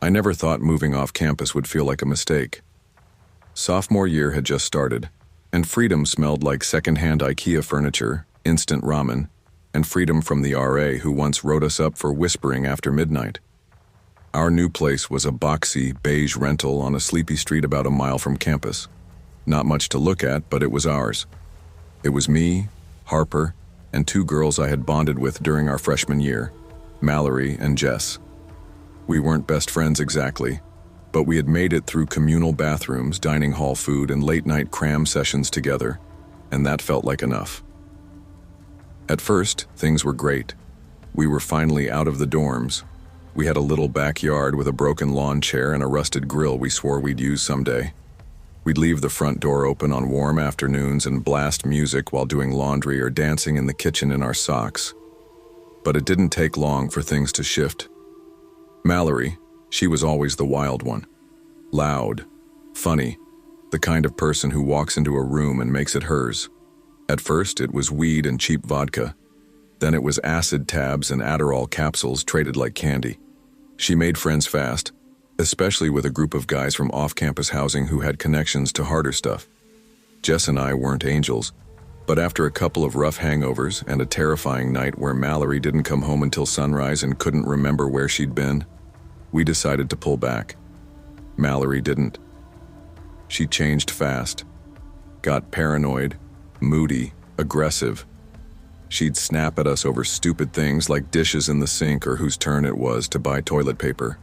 I never thought moving off campus would feel like a mistake. Sophomore year had just started, and freedom smelled like secondhand IKEA furniture, instant ramen, and freedom from the RA who once wrote us up for whispering after midnight. Our new place was a boxy, beige rental on a sleepy street about a mile from campus. Not much to look at, but it was ours. It was me, Harper, and two girls I had bonded with during our freshman year, Mallory and Jess. We weren't best friends exactly, but we had made it through communal bathrooms, dining hall food, and late-night cram sessions together, and that felt like enough. At first, things were great. We were finally out of the dorms. We had a little backyard with a broken lawn chair and a rusted grill we swore we'd use someday. We'd leave the front door open on warm afternoons and blast music while doing laundry or dancing in the kitchen in our socks. But it didn't take long for things to shift. Mallory, she was always the wild one. Loud, funny, the kind of person who walks into a room and makes it hers. At first, it was weed and cheap vodka. Then it was acid tabs and Adderall capsules traded like candy. She made friends fast, especially with a group of guys from off-campus housing who had connections to harder stuff. Jess and I weren't angels, but after a couple of rough hangovers and a terrifying night where Mallory didn't come home until sunrise and couldn't remember where she'd been, we decided to pull back. Mallory didn't. She changed fast, got paranoid, moody, aggressive. She'd snap at us over stupid things like dishes in the sink or whose turn it was to buy toilet paper.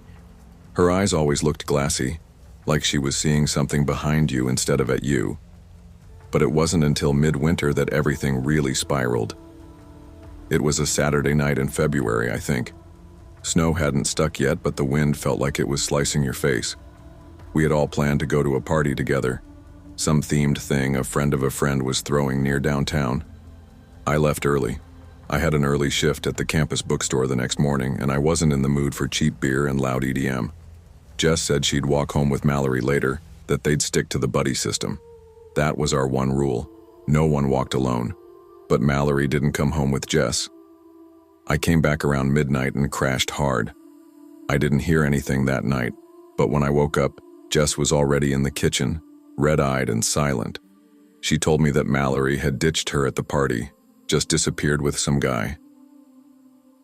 Her eyes always looked glassy, like she was seeing something behind you instead of at you. But it wasn't until midwinter that everything really spiraled. It was a Saturday night in February, I think. Snow hadn't stuck yet, but the wind felt like it was slicing your face. We had all planned to go to a party together. Some themed thing a friend of a friend was throwing near downtown. I left early. I had an early shift at the campus bookstore the next morning, and I wasn't in the mood for cheap beer and loud EDM. Jess said she'd walk home with Mallory later, that they'd stick to the buddy system. That was our one rule. No one walked alone. But Mallory didn't come home with Jess. I came back around midnight and crashed hard. I didn't hear anything that night, but when I woke up, Jess was already in the kitchen, red-eyed and silent. She told me that Mallory had ditched her at the party, just disappeared with some guy.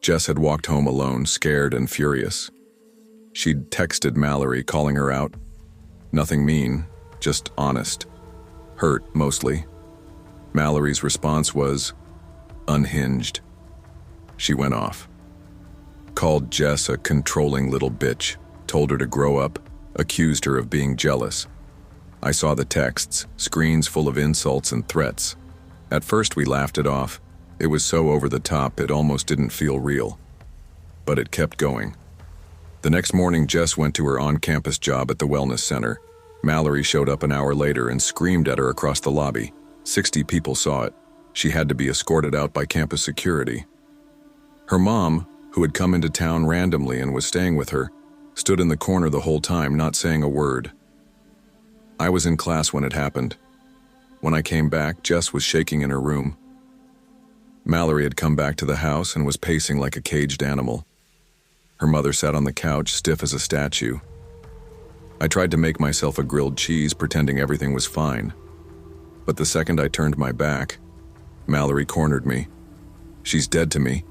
Jess had walked home alone, scared and furious. She'd texted Mallory, calling her out. Nothing mean, just honest. Hurt, mostly. Mallory's response was unhinged. She went off. Called Jess a controlling little bitch, told her to grow up, accused her of being jealous. I saw the texts, screens full of insults and threats. At first we laughed it off. It was so over the top it almost didn't feel real. But it kept going. The next morning Jess went to her on-campus job at the wellness center. Mallory showed up an hour later and screamed at her across the lobby. 60 people saw it. She had to be escorted out by campus security. Her mom, who had come into town randomly and was staying with her, stood in the corner the whole time, not saying a word. I was in class when it happened. When I came back, Jess was shaking in her room. Mallory had come back to the house and was pacing like a caged animal. Her mother sat on the couch, stiff as a statue. I tried to make myself a grilled cheese, pretending everything was fine. But the second I turned my back, Mallory cornered me. She's dead to me,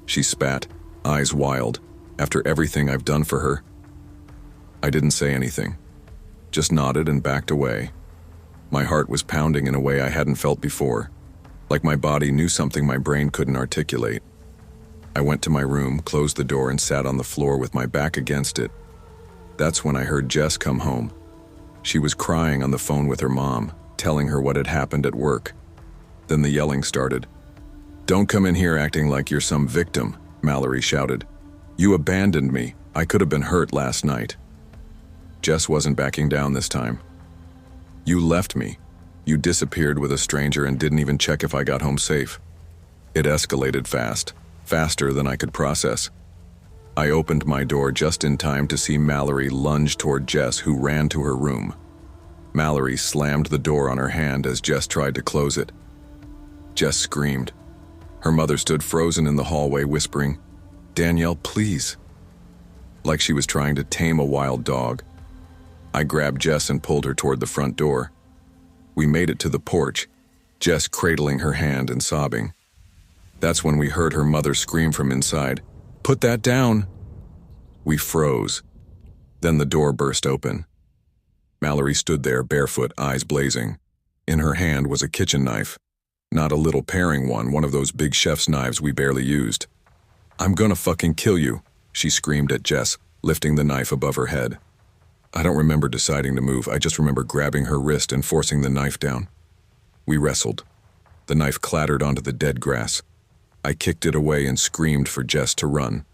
she spat, eyes wild, after everything I've done for her. I didn't say anything, just nodded and backed away. My heart was pounding in a way I hadn't felt before, like my body knew something my brain couldn't articulate. I went to my room, closed the door, and sat on the floor with my back against it. That's when I heard Jess come home. She was crying on the phone with her mom, telling her what had happened at work. Then the yelling started. "Don't come in here acting like you're some victim," Mallory shouted. "You abandoned me. I could have been hurt last night." Jess wasn't backing down this time. "You left me. You disappeared with a stranger and didn't even check if I got home safe." It escalated fast, faster than I could process. I opened my door just in time to see Mallory lunge toward Jess, who ran to her room. Mallory slammed the door on her hand as Jess tried to close it. Jess screamed. Her mother stood frozen in the hallway, whispering, "Danielle, please." like she was trying to tame a wild dog. I grabbed Jess and pulled her toward the front door. We made it to the porch, Jess cradling her hand and sobbing. That's when we heard her mother scream from inside, "Put that down!" We froze. Then the door burst open. Mallory stood there, barefoot, eyes blazing. In her hand was a kitchen knife. Not a little paring one of those big chef's knives we barely used. "I'm gonna fucking kill you," she screamed at Jess, lifting the knife above her head. I don't remember deciding to move, I just remember grabbing her wrist and forcing the knife down. We wrestled. The knife clattered onto the dead grass. I kicked it away and screamed for Jess to run.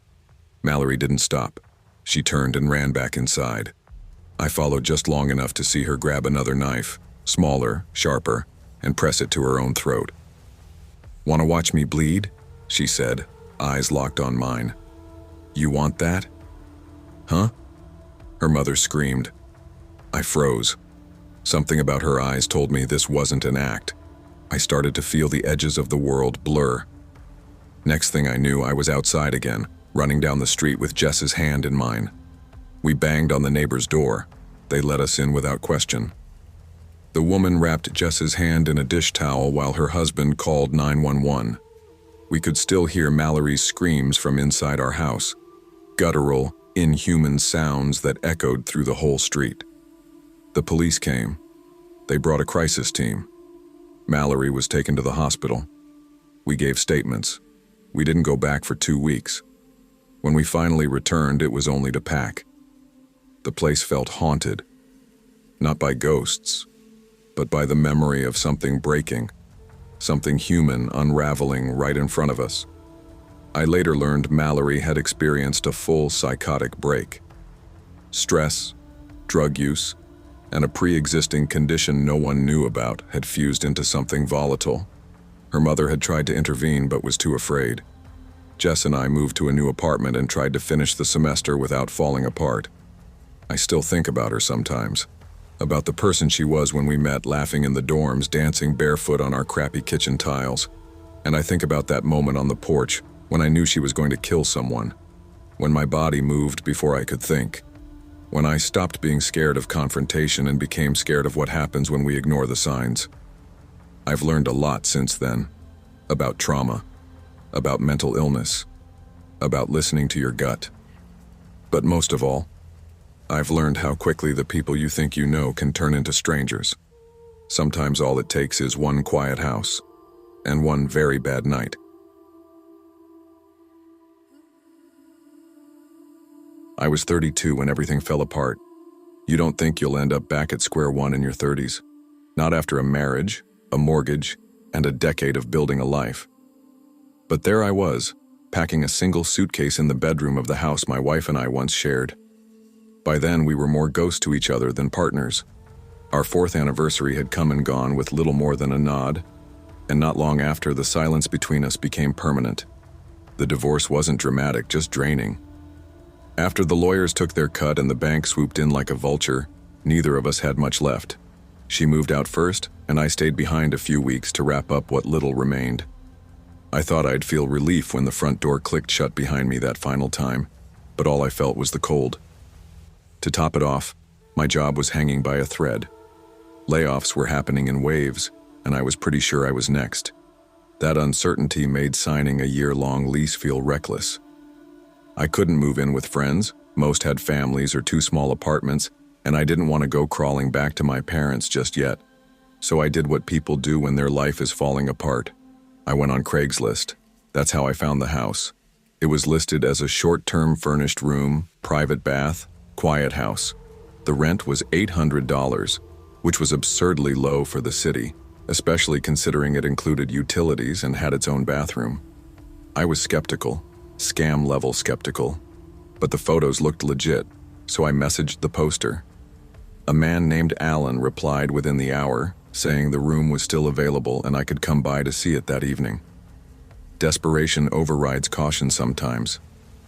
Mallory didn't stop. She turned and ran back inside. I followed just long enough to see her grab another knife, smaller, sharper, and press it to her own throat. "Want to watch me bleed?" she said, eyes locked on mine. "You want that?" "Huh?" her mother screamed. I froze. Something about her eyes told me this wasn't an act. I started to feel the edges of the world blur. Next thing I knew, I was outside again, running down the street with Jess's hand in mine. We banged on the neighbor's door. They let us in without question. The woman wrapped Jess's hand in a dish towel while her husband called 911. We could still hear Mallory's screams from inside our house. Guttural, inhuman sounds that echoed through the whole street. The police came. They brought a crisis team. Mallory was taken to the hospital. We gave statements. We didn't go back for 2 weeks. When we finally returned, it was only to pack. The place felt haunted. Not by ghosts, but by the memory of something breaking, something human unraveling right in front of us. I later learned Mallory had experienced a full psychotic break. Stress, drug use, and a pre-existing condition no one knew about had fused into something volatile. Her mother had tried to intervene but was too afraid. Jess and I moved to a new apartment and tried to finish the semester without falling apart. I still think about her sometimes, about the person she was when we met, laughing in the dorms, dancing barefoot on our crappy kitchen tiles. And I think about that moment on the porch when I knew she was going to kill someone, when my body moved before I could think, when I stopped being scared of confrontation and became scared of what happens when we ignore the signs. I've learned a lot since then, about trauma, about mental illness, about listening to your gut. But most of all, I've learned how quickly the people you think you know can turn into strangers. Sometimes all it takes is one quiet house and one very bad night. I was 32 when everything fell apart. You don't think you'll end up back at square one in your 30s. Not after a marriage, a mortgage, and a decade of building a life. But there I was, packing a single suitcase in the bedroom of the house my wife and I once shared. By then, we were more ghosts to each other than partners. Our 4th anniversary had come and gone with little more than a nod, and not long after, the silence between us became permanent. The divorce wasn't dramatic, just draining. After the lawyers took their cut and the bank swooped in like a vulture, neither of us had much left. She moved out first, and I stayed behind a few weeks to wrap up what little remained. I thought I'd feel relief when the front door clicked shut behind me that final time, but all I felt was the cold. To top it off, my job was hanging by a thread. Layoffs were happening in waves, and I was pretty sure I was next. That uncertainty made signing a year-long lease feel reckless. I couldn't move in with friends, most had families or 2 small apartments, and I didn't want to go crawling back to my parents just yet. So I did what people do when their life is falling apart. I went on Craigslist. That's how I found the house. It was listed as a short-term furnished room, private bath, quiet house. The rent was $800, which was absurdly low for the city, especially considering it included utilities and had its own bathroom. I was skeptical, scam-level skeptical, but the photos looked legit, so I messaged the poster. A man named Alan replied within the hour, saying the room was still available and I could come by to see it that evening. Desperation overrides caution sometimes,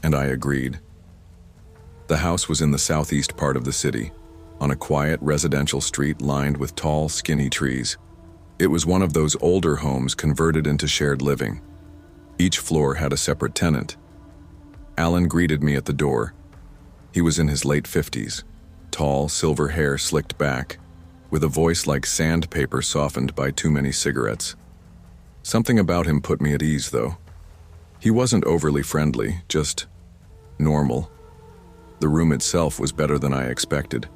and I agreed. The house was in the southeast part of the city, on a quiet residential street lined with tall, skinny trees. It was one of those older homes converted into shared living. Each floor had a separate tenant. Alan greeted me at the door. He was in his late 50s, tall, silver hair slicked back, with a voice like sandpaper softened by too many cigarettes. Something about him put me at ease, though. He wasn't overly friendly, just normal. The room itself was better than I expected.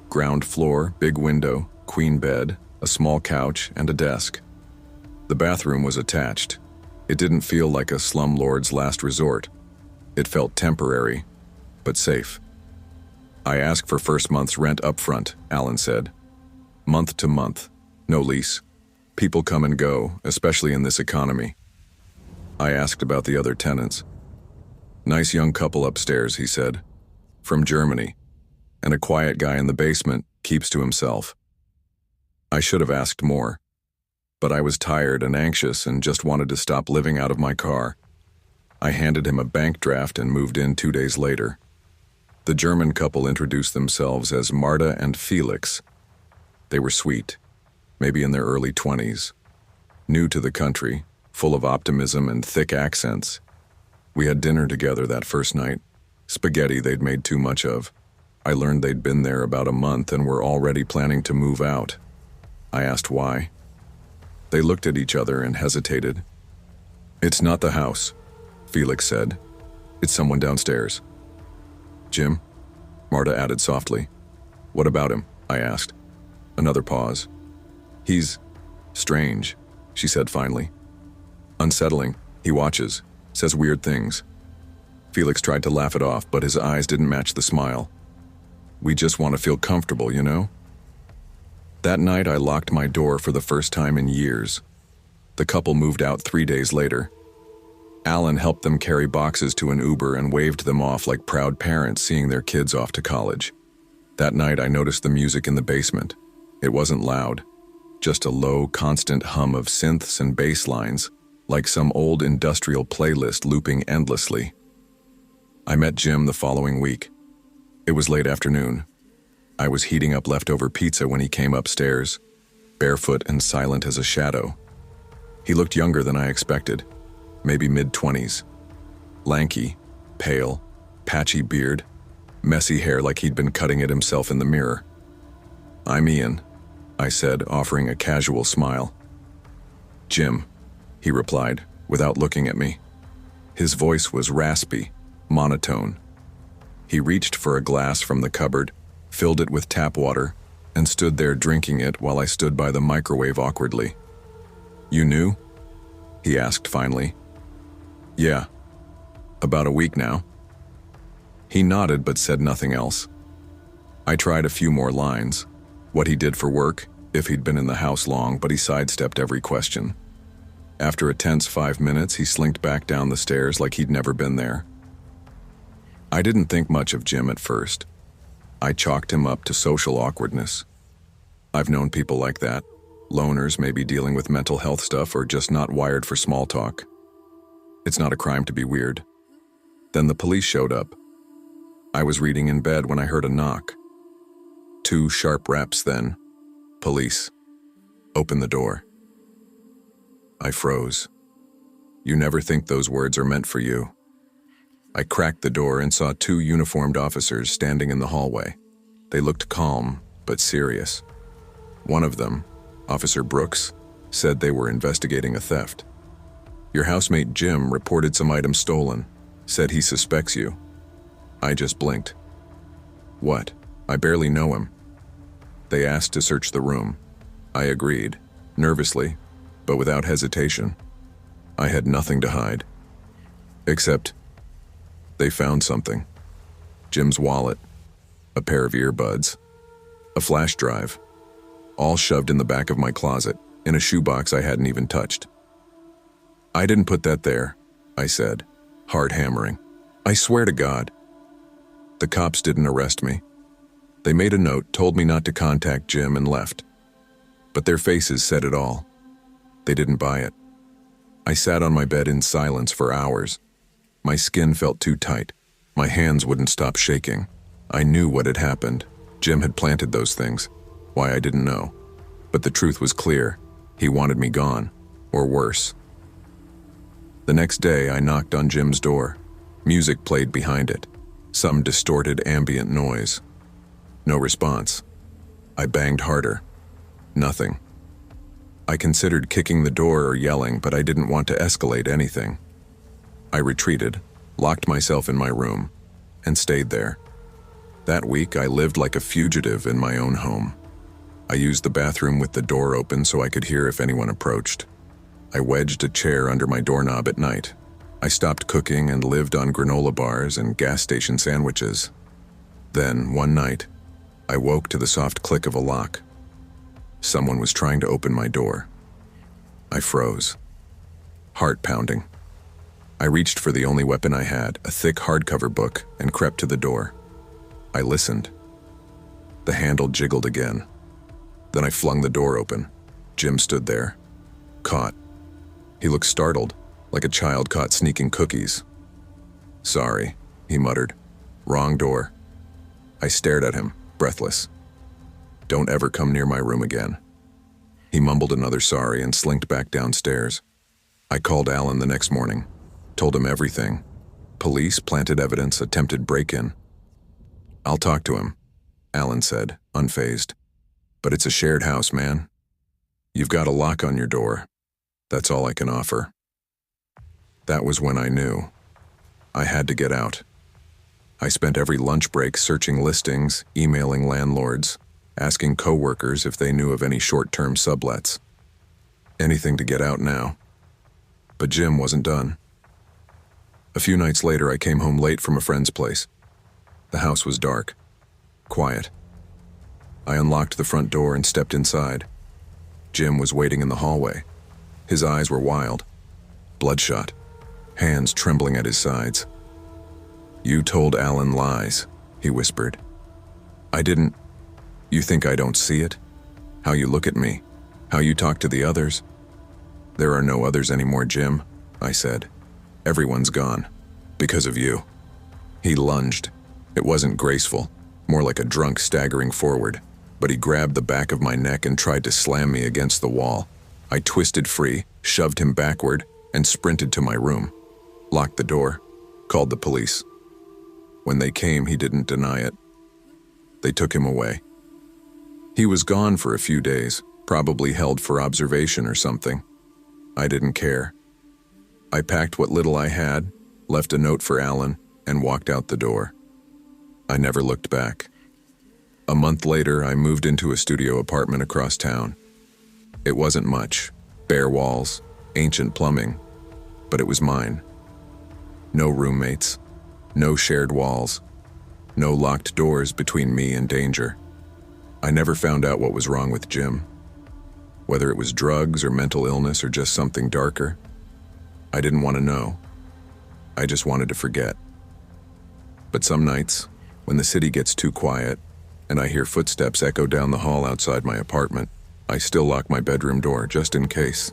Ground floor, big window, queen bed, a small couch, and a desk. The bathroom was attached. It didn't feel like a slumlord's last resort. It felt temporary, but safe. I asked for first month's rent up front, Alan said. Month to month, no lease. People come and go, especially in this economy. I asked about the other tenants. Nice young couple upstairs, he said. From Germany. And a quiet guy in the basement keeps to himself. I should have asked more, but I was tired and anxious and just wanted to stop living out of my car. I handed him a bank draft and moved in 2 days later. The German couple introduced themselves as Marta and Felix. They were sweet, maybe in their early 20s. New to the country, full of optimism and thick accents. We had dinner together that first night. Spaghetti they'd made too much of. I learned they'd been there about a month and were already planning to move out. I asked why. They looked at each other and hesitated. It's not the house, Felix said. It's someone downstairs. Jim? Marta added softly. What about him? I asked. Another pause. He's strange, she said finally. Unsettling. He watches, says weird things. Felix tried to laugh it off, but his eyes didn't match the smile. We just want to feel comfortable, you know? That night I locked my door for the first time in years. The couple moved out 3 days later. Alan helped them carry boxes to an Uber and waved them off like proud parents seeing their kids off to college. That night I noticed the music in the basement. It wasn't loud, just a low, constant hum of synths and bass lines, like some old industrial playlist looping endlessly. I met Jim the following week. It was late afternoon. I was heating up leftover pizza when he came upstairs, barefoot and silent as a shadow. He looked younger than I expected, maybe mid-20s. Lanky, pale, patchy beard, messy hair like he'd been cutting it himself in the mirror. I'm Ian, I said, offering a casual smile. Jim, he replied, without looking at me. His voice was raspy, monotone. He reached for a glass from the cupboard, filled it with tap water, and stood there drinking it while I stood by the microwave awkwardly. You knew? He asked finally. Yeah. About a week now. He nodded but said nothing else. I tried a few more lines. What he did for work, if he'd been in the house long, but he sidestepped every question. After a tense 5 minutes, he slinked back down the stairs like he'd never been there. I didn't think much of Jim at first. I chalked him up to social awkwardness. I've known people like that. Loners maybe dealing with mental health stuff or just not wired for small talk. It's not a crime to be weird. Then the police showed up. I was reading in bed when I heard a knock. 2 sharp raps then. Police. Open the door. I froze. You never think those words are meant for you. I cracked the door and saw 2 uniformed officers standing in the hallway. They looked calm, but serious. One of them, Officer Brooks, said they were investigating a theft. Your housemate Jim reported some items stolen, said he suspects you. I just blinked. What? I barely know him. They asked to search the room. I agreed, nervously, but without hesitation. I had nothing to hide. Except they found something. Jim's wallet, a pair of earbuds, a flash drive, all shoved in the back of my closet, in a shoebox I hadn't even touched. I didn't put that there, I said, hard hammering. I swear to God. The cops didn't arrest me. They made a note, told me not to contact Jim, and left. But their faces said it all. They didn't buy it. I sat on my bed in silence for hours. My skin felt too tight. My hands wouldn't stop shaking. I knew what had happened. Jim had planted those things. Why, I didn't know. But the truth was clear. He wanted me gone, or worse. The next day, I knocked on Jim's door. Music played behind it. Some distorted ambient noise. No response. I banged harder. Nothing. I considered kicking the door or yelling, but I didn't want to escalate anything. I retreated, locked myself in my room, and stayed there. That week, I lived like a fugitive in my own home. I used the bathroom with the door open so I could hear if anyone approached. I wedged a chair under my doorknob at night. I stopped cooking and lived on granola bars and gas station sandwiches. Then, one night, I woke to the soft click of a lock. Someone was trying to open my door. I froze. Heart pounding. I reached for the only weapon I had, a thick hardcover book, and crept to the door. I listened. The handle jiggled again. Then I flung the door open. Jim stood there, caught. He looked startled, like a child caught sneaking cookies. "Sorry," he muttered. "Wrong door." I stared at him, breathless. "Don't ever come near my room again." He mumbled another sorry and slinked back downstairs. I called Alan the next morning, told him everything. Police, planted evidence, attempted break-in. "I'll talk to him," Alan said, unfazed. "But it's a shared house, man. You've got a lock on your door. That's all I can offer." That was when I knew. I had to get out. I spent every lunch break searching listings, emailing landlords, asking co-workers if they knew of any short-term sublets. Anything to get out now. But Jim wasn't done. A few nights later, I came home late from a friend's place. The house was dark, quiet. I unlocked the front door and stepped inside. Jim was waiting in the hallway. His eyes were wild, bloodshot, hands trembling at his sides. "You told Alan lies," he whispered. "I didn't. You think I don't see it? How you look at me, how you talk to the others?" "There are no others anymore, Jim," I said. "Everyone's gone. Because of you." He lunged. It wasn't graceful, more like a drunk staggering forward, but he grabbed the back of my neck and tried to slam me against the wall. I twisted free, shoved him backward, and sprinted to my room. Locked the door, called the police. When they came, he didn't deny it. They took him away. He was gone for a few days, probably held for observation or something. I didn't care. I packed what little I had, left a note for Alan, and walked out the door. I never looked back. A month later, I moved into a studio apartment across town. It wasn't much, bare walls, ancient plumbing, but it was mine. No roommates, no shared walls, no locked doors between me and danger. I never found out what was wrong with Jim. Whether it was drugs or mental illness or just something darker, I didn't want to know. I just wanted to forget. But some nights, when the city gets too quiet and I hear footsteps echo down the hall outside my apartment, I still lock my bedroom door just in case.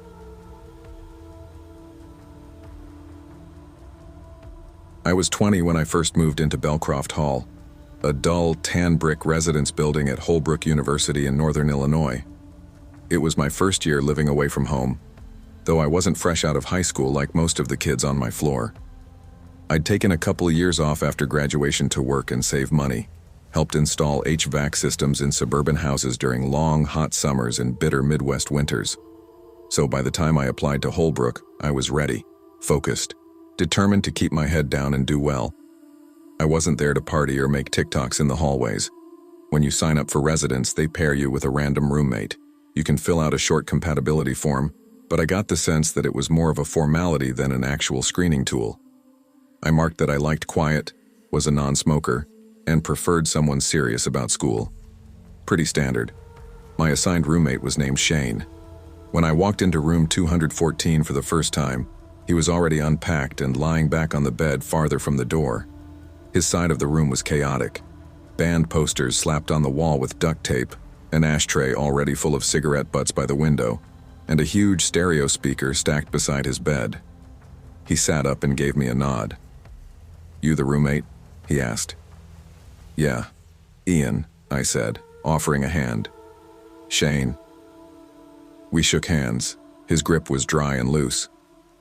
I was 20 when I first moved into Belcroft Hall, a dull, tan brick residence building at Holbrook University in northern Illinois. It was my first year living away from home, though I wasn't fresh out of high school like most of the kids on my floor. I'd taken a couple of years off after graduation to work and save money, helped install HVAC systems in suburban houses during long, hot summers and bitter Midwest winters. So by the time I applied to Holbrook, I was ready, focused, determined to keep my head down and do well. I wasn't there to party or make TikToks in the hallways. When you sign up for residence, they pair you with a random roommate. You can fill out a short compatibility form, but I got the sense that it was more of a formality than an actual screening tool. I marked that I liked quiet, was a non-smoker, and preferred someone serious about school. Pretty standard. My assigned roommate was named Shane. When I walked into room 214 for the first time, he was already unpacked and lying back on the bed farther from the door. His side of the room was chaotic. Band posters slapped on the wall with duct tape, an ashtray already full of cigarette butts by the window, and a huge stereo speaker stacked beside his bed. He sat up and gave me a nod. "You the roommate?" he asked. "Yeah, Ian," I said, offering a hand. "Shane." We shook hands. His grip was dry and loose.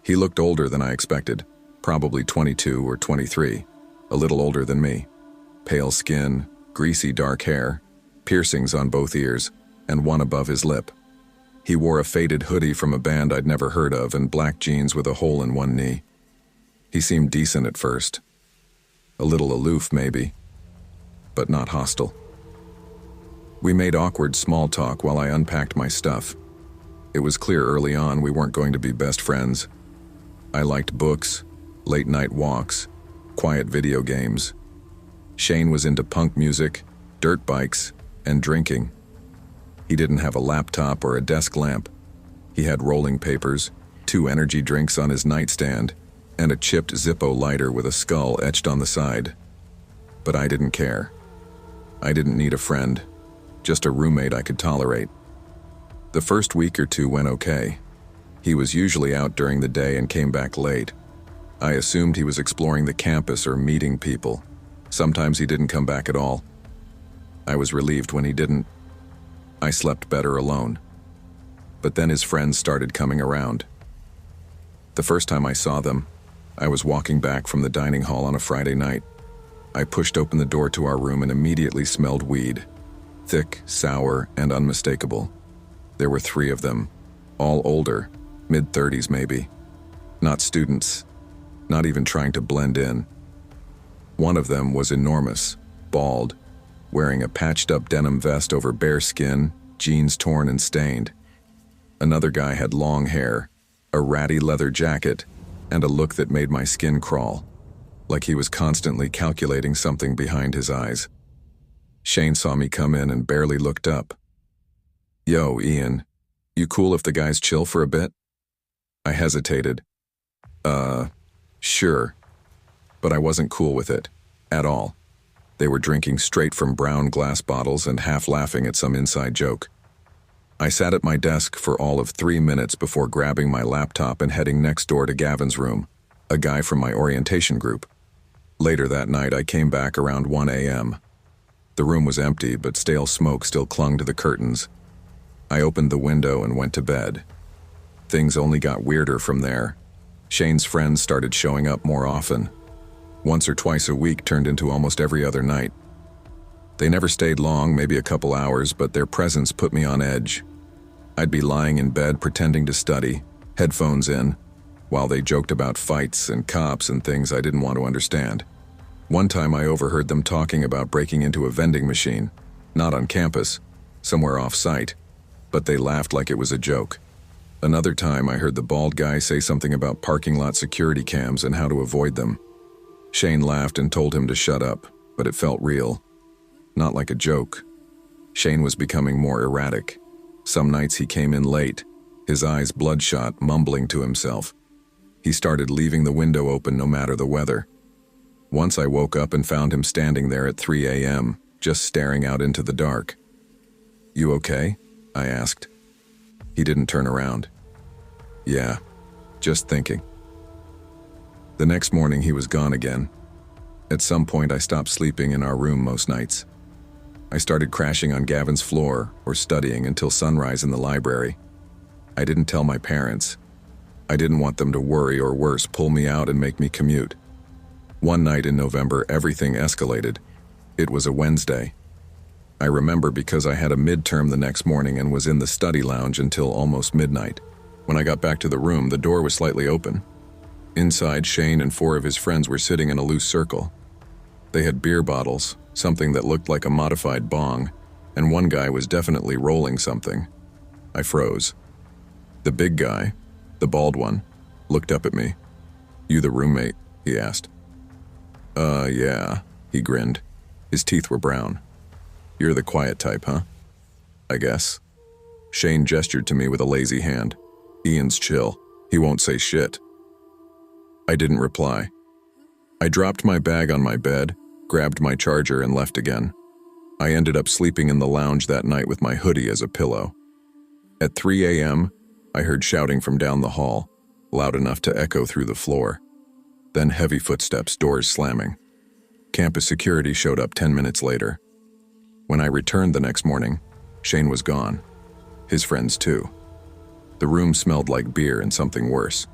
He looked older than I expected, probably 22 or 23. a little older than me. Pale skin, greasy dark hair, piercings on both ears, and one above his lip. He wore a faded hoodie from a band I'd never heard of and black jeans with a hole in one knee. He seemed decent at first. A little aloof, maybe, but not hostile. We made awkward small talk while I unpacked my stuff. It was clear early on we weren't going to be best friends. I liked books, late-night walks, quiet video games. Shane was into punk music, dirt bikes, and drinking. He didn't have a laptop or a desk lamp. He had rolling papers, 2 energy drinks on his nightstand, and a chipped Zippo lighter with a skull etched on the side. But I didn't care. I didn't need a friend, just a roommate I could tolerate. The first week or two went okay. He was usually out during the day and came back late. I assumed he was exploring the campus or meeting people. Sometimes he didn't come back at all. I was relieved when he didn't. I slept better alone. But then his friends started coming around. The first time I saw them, I was walking back from the dining hall on a Friday night. I pushed open the door to our room and immediately smelled weed. Thick, sour, and unmistakable. There were 3 of them, all older, mid-30s maybe. Not students, not even trying to blend in. One of them was enormous, bald, wearing a patched-up denim vest over bare skin, jeans torn and stained. Another guy had long hair, a ratty leather jacket, and a look that made my skin crawl, like he was constantly calculating something behind his eyes. Shane saw me come in and barely looked up. "Yo, Ian, you cool if the guys chill for a bit?" I hesitated. Sure. But I wasn't cool with it, at all. They were drinking straight from brown glass bottles and half laughing at some inside joke. I sat at my desk for all of 3 minutes before grabbing my laptop and heading next door to Gavin's room, a guy from my orientation group. Later that night, I came back around 1 a.m. The room was empty, but stale smoke still clung to the curtains. I opened the window and went to bed. Things only got weirder from there. Shane's friends started showing up more often. Once or twice a week turned into almost every other night. They never stayed long, maybe a couple hours, but their presence put me on edge. I'd be lying in bed pretending to study, headphones in, while they joked about fights and cops and things I didn't want to understand. One time I overheard them talking about breaking into a vending machine, not on campus, somewhere off-site, but they laughed like it was a joke. Another time I heard the bald guy say something about parking lot security cams and how to avoid them. Shane laughed and told him to shut up, but it felt real. Not like a joke. Shane was becoming more erratic. Some nights he came in late, his eyes bloodshot, mumbling to himself. He started leaving the window open no matter the weather. Once I woke up and found him standing there at 3 a.m., just staring out into the dark. "You okay?" I asked. He didn't turn around. "Yeah, just thinking." The next morning he was gone again. At some point I stopped sleeping in our room most nights. I started crashing on Gavin's floor or studying until sunrise in the library. I didn't tell my parents. I didn't want them to worry or worse, pull me out and make me commute. One night in November, everything escalated. It was a Wednesday. I remember because I had a midterm the next morning and was in the study lounge until almost midnight. When I got back to the room, the door was slightly open. Inside, Shane and 4 of his friends were sitting in a loose circle. They had beer bottles, something that looked like a modified bong, and one guy was definitely rolling something. I froze. The big guy, the bald one, looked up at me. "You the roommate?" he asked. Yeah," he grinned. His teeth were brown. "You're the quiet type, huh?" "I guess." Shane gestured to me with a lazy hand. "Ian's chill. He won't say shit." I didn't reply. I dropped my bag on my bed, grabbed my charger, and left again. I ended up sleeping in the lounge that night with my hoodie as a pillow. At 3 a.m., I heard shouting from down the hall, loud enough to echo through the floor. Then heavy footsteps, doors slamming. Campus security showed up 10 minutes later. When I returned the next morning, Shane was gone. His friends too. The room smelled like beer and something worse,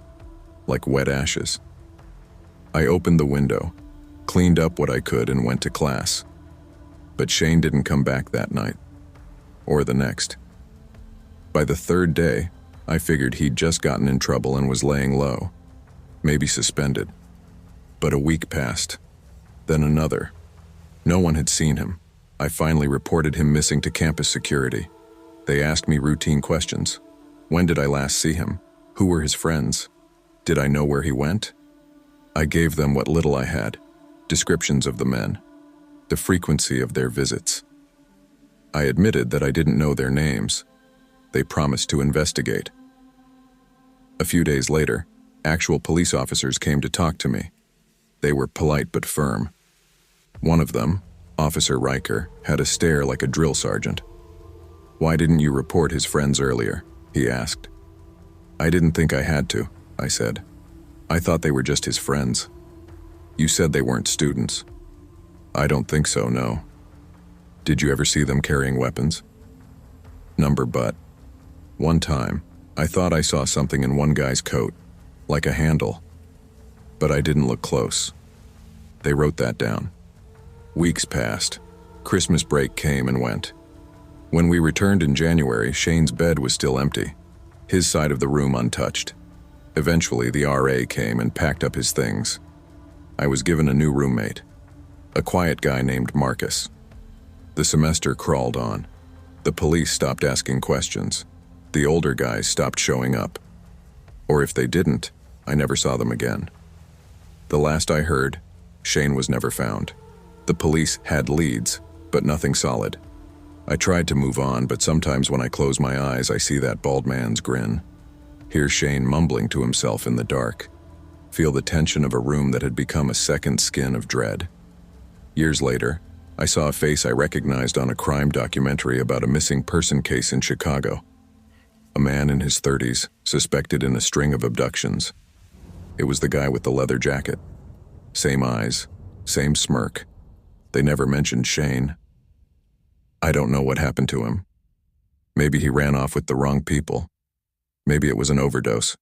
like wet ashes. I opened the window, cleaned up what I could, and went to class. But Shane didn't come back that night, or the next. By the third day, I figured he'd just gotten in trouble and was laying low, maybe suspended. But a week passed, then another. No one had seen him. I finally reported him missing to campus security. They asked me routine questions. When did I last see him? Who were his friends? Did I know where he went? I gave them what little I had, descriptions of the men, the frequency of their visits. I admitted that I didn't know their names. They promised to investigate. A few days later, actual police officers came to talk to me. They were polite but firm. One of them, Officer Riker, had a stare like a drill sergeant. "Why didn't you report his friends earlier?" he asked. "I didn't think I had to," I said. "I thought they were just his friends." "You said they weren't students." "I don't think so, no." "Did you ever see them carrying weapons?" But one time, I thought I saw something in one guy's coat, like a handle. But I didn't look close. They wrote that down. Weeks passed. Christmas break came and went. When we returned in January, Shane's bed was still empty, his side of the room untouched. Eventually, the RA came and packed up his things. I was given a new roommate, a quiet guy named Marcus. The semester crawled on. The police stopped asking questions. The older guys stopped showing up. Or if they didn't, I never saw them again. The last I heard, Shane was never found. The police had leads, but nothing solid. I tried to move on, but sometimes when I close my eyes, I see that bald man's grin. Hear Shane mumbling to himself in the dark. Feel the tension of a room that had become a second skin of dread. Years later, I saw a face I recognized on a crime documentary about a missing person case in Chicago. A man in his 30s, suspected in a string of abductions. It was the guy with the leather jacket. Same eyes, same smirk. They never mentioned Shane. I don't know what happened to him. Maybe he ran off with the wrong people. Maybe it was an overdose.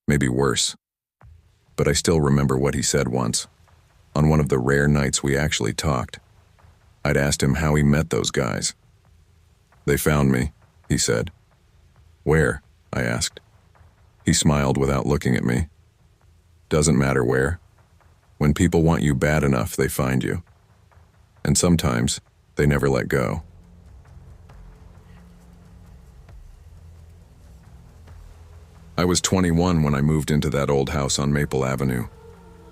Maybe worse. But I still remember what he said once, on one of the rare nights we actually talked. I'd asked him how he met those guys. "They found me," he said. "Where?" I asked. He smiled without looking at me. "Doesn't matter where. When people want you bad enough, they find you. And sometimes, they never let go." I was 21 when I moved into that old house on Maple Avenue.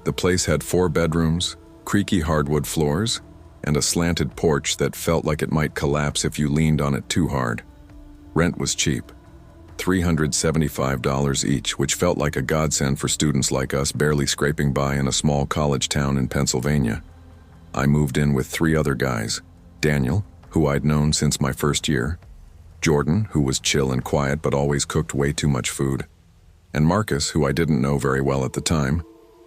The place had 4 bedrooms, creaky hardwood floors, and a slanted porch that felt like it might collapse if you leaned on it too hard. Rent was cheap, $375 each, which felt like a godsend for students like us barely scraping by in a small college town in Pennsylvania. I moved in with 3 other guys: Daniel, who I'd known since my first year; Jordan, who was chill and quiet but always cooked way too much food; and Marcus, who I didn't know very well at the time,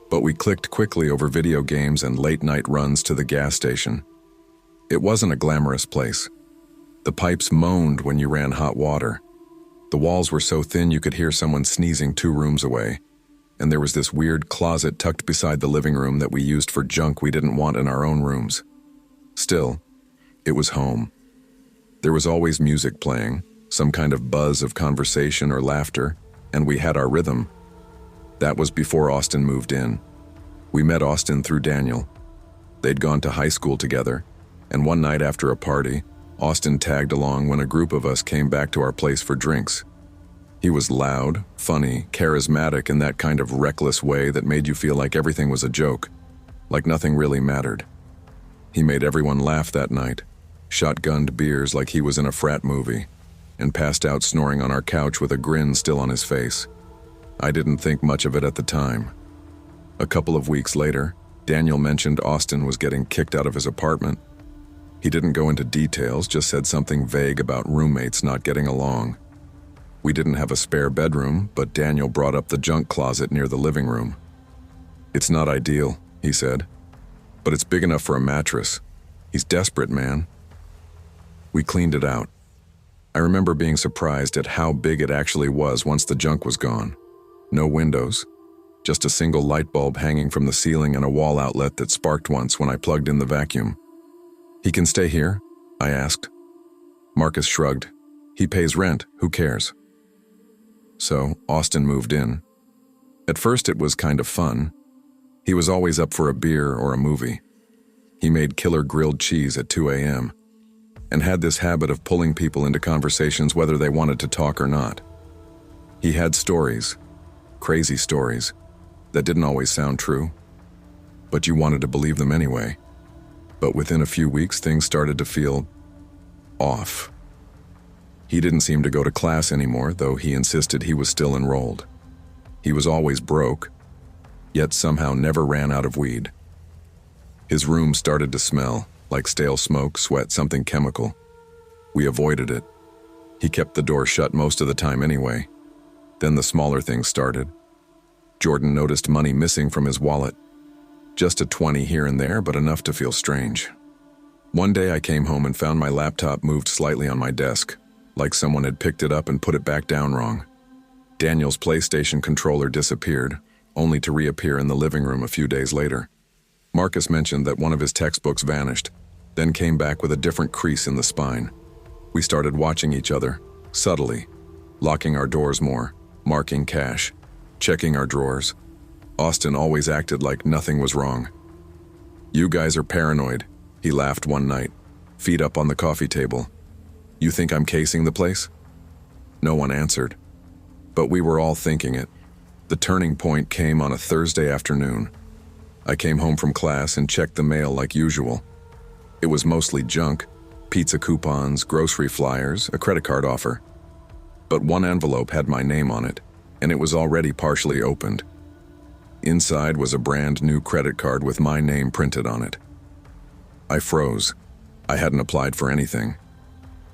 but we clicked quickly over video games and late-night runs to the gas station. It wasn't a glamorous place. The pipes moaned when you ran hot water. The walls were so thin you could hear someone sneezing 2 rooms away, and there was this weird closet tucked beside the living room that we used for junk we didn't want in our own rooms. Still, it was home. There was always music playing, some kind of buzz of conversation or laughter, and we had our rhythm. That was before Austin moved in. We met Austin through Daniel. They'd gone to high school together, and one night after a party, Austin tagged along when a group of us came back to our place for drinks. He was loud, funny, charismatic in that kind of reckless way that made you feel like everything was a joke, like nothing really mattered. He made everyone laugh that night, shotgunned beers like he was in a frat movie, and passed out snoring on our couch with a grin still on his face. I didn't think much of it at the time. A couple of weeks later, Daniel mentioned Austin was getting kicked out of his apartment. He didn't go into details, just said something vague about roommates not getting along. We didn't have a spare bedroom, but Daniel brought up the junk closet near the living room. "It's not ideal," he said, "but it's big enough for a mattress. He's desperate, man." We cleaned it out. I remember being surprised at how big it actually was once the junk was gone. No windows, just a single light bulb hanging from the ceiling and a wall outlet that sparked once when I plugged in the vacuum. "He can stay here?" I asked. Marcus shrugged. "He pays rent, who cares?" So, Austin moved in. At first it was kind of fun. He was always up for a beer or a movie. He made killer grilled cheese at 2 a.m. and had this habit of pulling people into conversations whether they wanted to talk or not. He had stories, crazy stories, that didn't always sound true, but you wanted to believe them anyway. But within a few weeks, things started to feel off. He didn't seem to go to class anymore, though he insisted he was still enrolled. He was always broke, yet somehow never ran out of weed. His room started to smell like stale smoke, sweat, something chemical. We avoided it. He kept the door shut most of the time anyway. Then the smaller things started. Jordan noticed money missing from his wallet. Just a 20 here and there, but enough to feel strange. One day I came home and found my laptop moved slightly on my desk, like someone had picked it up and put it back down wrong. Daniel's PlayStation controller disappeared, only to reappear in the living room a few days later. Marcus mentioned that one of his textbooks vanished, then came back with a different crease in the spine. We started watching each other, subtly, locking our doors more, marking cash, checking our drawers. Austin always acted like nothing was wrong. "You guys are paranoid," he laughed one night, feet up on the coffee table. "You think I'm casing the place?" No one answered, but we were all thinking it. The turning point came on a Thursday afternoon. I came home from class and checked the mail like usual. It was mostly junk, pizza coupons, grocery flyers, a credit card offer. But one envelope had my name on it, and it was already partially opened. Inside was a brand new credit card with my name printed on it. I froze. I hadn't applied for anything.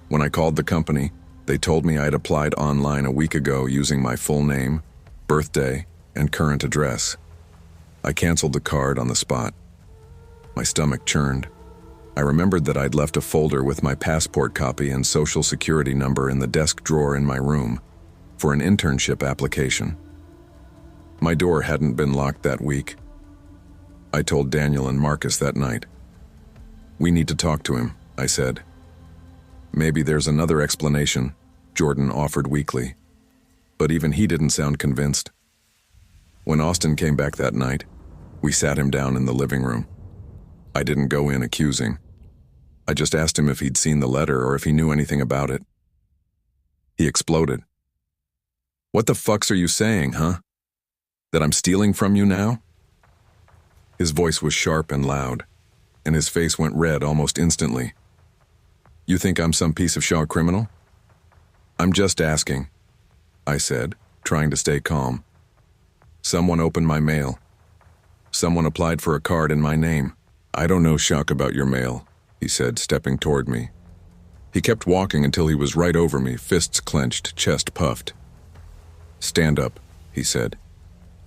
When I called the company, they told me I'd applied online a week ago using my full name, birthday, and current address. I canceled the card on the spot. My stomach churned. I remembered that I'd left a folder with my passport copy and social security number in the desk drawer in my room for an internship application. My door hadn't been locked that week. I told Daniel and Marcus that night. "We need to talk to him," I said. "Maybe there's another explanation," Jordan offered weakly. But even he didn't sound convinced. When Austin came back that night, we sat him down in the living room. I didn't go in accusing. I just asked him if he'd seen the letter or if he knew anything about it. He exploded. "What the fucks are you saying, huh? That I'm stealing from you now?" His voice was sharp and loud, and his face went red almost instantly. "You think I'm some piece of shit criminal?" "I'm just asking," I said, trying to stay calm. "Someone opened my mail. Someone applied for a card in my name. I don't know shock about your mail," he said, stepping toward me. He kept walking until he was right over me, fists clenched, chest puffed. "Stand up," he said.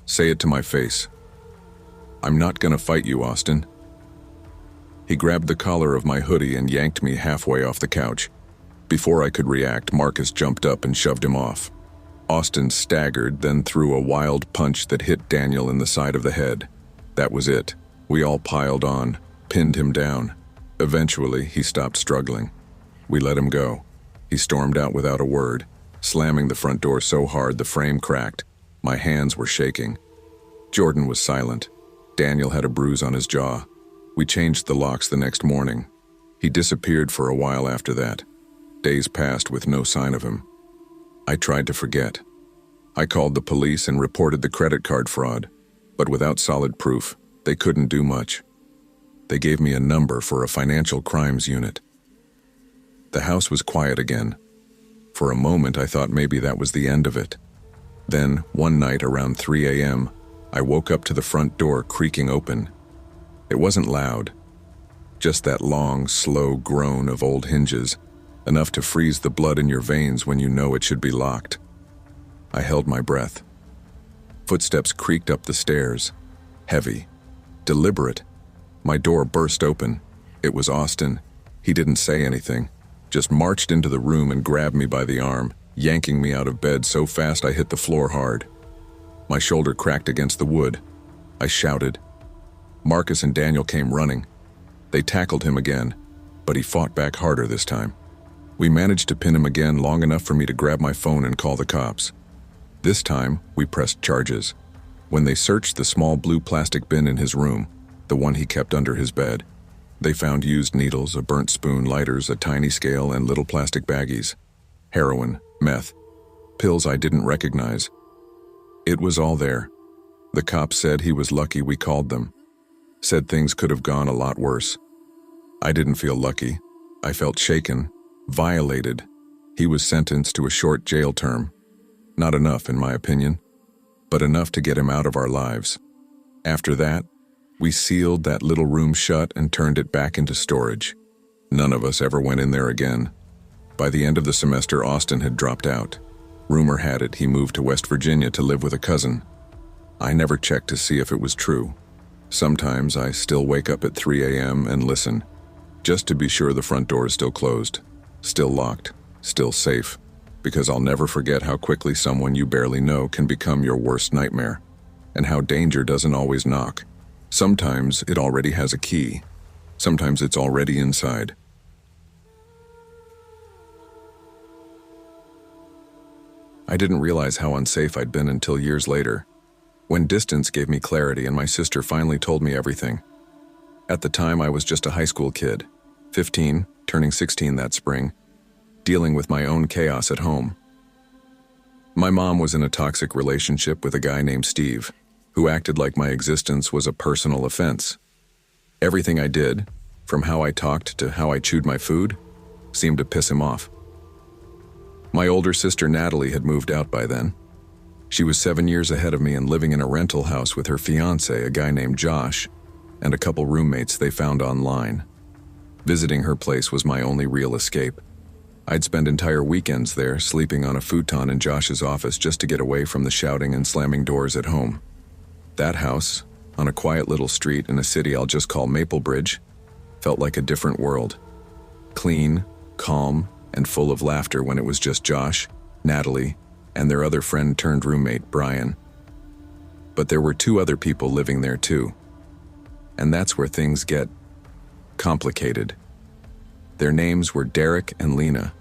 "Say it to my face." "I'm not gonna fight you, Austin." He grabbed the collar of my hoodie and yanked me halfway off the couch. Before I could react, Marcus jumped up and shoved him off. Austin staggered, then threw a wild punch that hit Daniel in the side of the head. That was it. We all piled on, pinned him down. Eventually, he stopped struggling. We let him go. He stormed out without a word, slamming the front door so hard the frame cracked. My hands were shaking. Jordan was silent. Daniel had a bruise on his jaw. We changed the locks the next morning. He disappeared for a while after that. Days passed with no sign of him. I tried to forget. I called the police and reported the credit card fraud, but without solid proof, they couldn't do much. They gave me a number for a financial crimes unit. The house was quiet again. For a moment, I thought maybe that was the end of it. Then, one night around 3 a.m., I woke up to the front door creaking open. It wasn't loud, just that long, slow groan of old hinges, enough to freeze the blood in your veins when you know it should be locked. I held my breath. Footsteps creaked up the stairs, heavy, deliberate. My door burst open. It was Austin. He didn't say anything, just marched into the room and grabbed me by the arm, yanking me out of bed so fast I hit the floor hard. My shoulder cracked against the wood. I shouted. Marcus and Daniel came running. They tackled him again, but he fought back harder this time. We managed to pin him again long enough for me to grab my phone and call the cops. This time, we pressed charges. When they searched the small blue plastic bin in his room, the one he kept under his bed, they found used needles, a burnt spoon, lighters, a tiny scale, and little plastic baggies. Heroin, meth, pills I didn't recognize. It was all there. The cops said he was lucky we called them. Said things could have gone a lot worse. I didn't feel lucky. I felt shaken, violated. He was sentenced to a short jail term. Not enough, in my opinion, but enough to get him out of our lives. After that, we sealed that little room shut and turned it back into storage. None of us ever went in there again. By the end of the semester, Austin had dropped out. Rumor had it he moved to West Virginia to live with a cousin. I never checked to see if it was true. Sometimes I still wake up at 3 a.m. and listen, just to be sure the front door is still closed, still locked, still safe, because I'll never forget how quickly someone you barely know can become your worst nightmare, and how danger doesn't always knock. Sometimes it already has a key. Sometimes it's already inside. I didn't realize how unsafe I'd been until years later, when distance gave me clarity and my sister finally told me everything. At the time, I was just a high school kid, 15, turning 16 that spring, dealing with my own chaos at home. My mom was in a toxic relationship with a guy named Steve, who acted like my existence was a personal offense. Everything I did, from how I talked to how I chewed my food, seemed to piss him off. My older sister Natalie had moved out by then. She was 7 years ahead of me and living in a rental house with her fiancé, a guy named Josh, and a couple roommates they found online. Visiting her place was my only real escape. I'd spend entire weekends there, sleeping on a futon in Josh's office just to get away from the shouting and slamming doors at home. That house, on a quiet little street in a city I'll just call Maplebridge, felt like a different world. Clean, calm, and full of laughter when it was just Josh, Natalie, and their other friend-turned-roommate, Brian. But there were 2 other people living there too. And that's where things get complicated. Their names were Derek and Lena.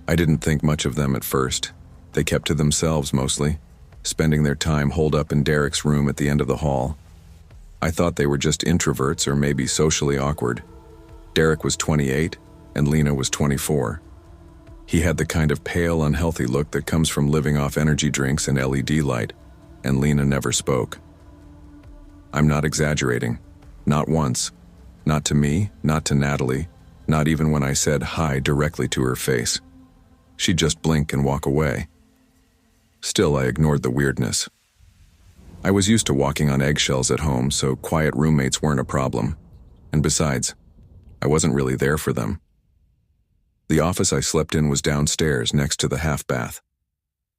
I didn't think much of them at first. They kept to themselves mostly, spending their time holed up in Derek's room at the end of the hall. I thought they were just introverts or maybe socially awkward. Derek was 28, and Lena was 24. He had the kind of pale, unhealthy look that comes from living off energy drinks and LED light, and Lena never spoke. I'm not exaggerating. Not once. Not to me, not to Natalie, not even when I said hi directly to her face. She'd just blink and walk away. Still, I ignored the weirdness. I was used to walking on eggshells at home, so quiet roommates weren't a problem. And besides, I wasn't really there for them. The office I slept in was downstairs next to the half bath.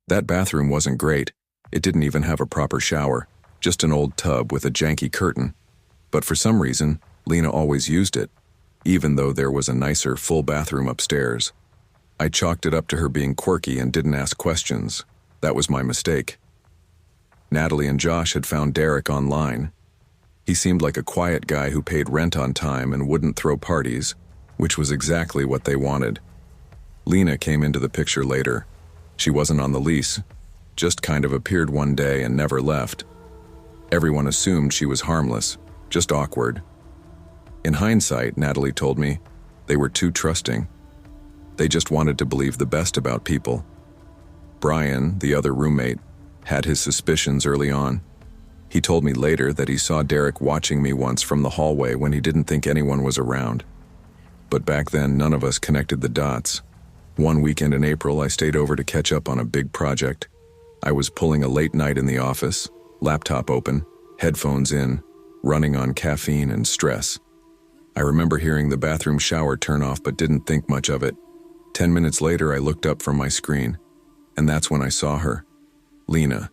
That bathroom wasn't great. It didn't even have a proper shower, just an old tub with a janky curtain. But for some reason, Lena always used it, even though there was a nicer full bathroom upstairs. I chalked it up to her being quirky and didn't ask questions. That was my mistake. Natalie and Josh had found Derek online. He seemed like a quiet guy who paid rent on time and wouldn't throw parties, which was exactly what they wanted. Lena came into the picture later. She wasn't on the lease, just kind of appeared one day and never left. Everyone assumed she was harmless, just awkward. In hindsight, Natalie told me, they were too trusting. They just wanted to believe the best about people. Brian, the other roommate, had his suspicions early on. He told me later that he saw Derek watching me once from the hallway when he didn't think anyone was around. But back then, none of us connected the dots. One weekend in April, I stayed over to catch up on a big project. I was pulling a late night in the office, laptop open, headphones in, running on caffeine and stress. I remember hearing the bathroom shower turn off but didn't think much of it. 10 minutes later, I looked up from my screen, and that's when I saw her. Lena.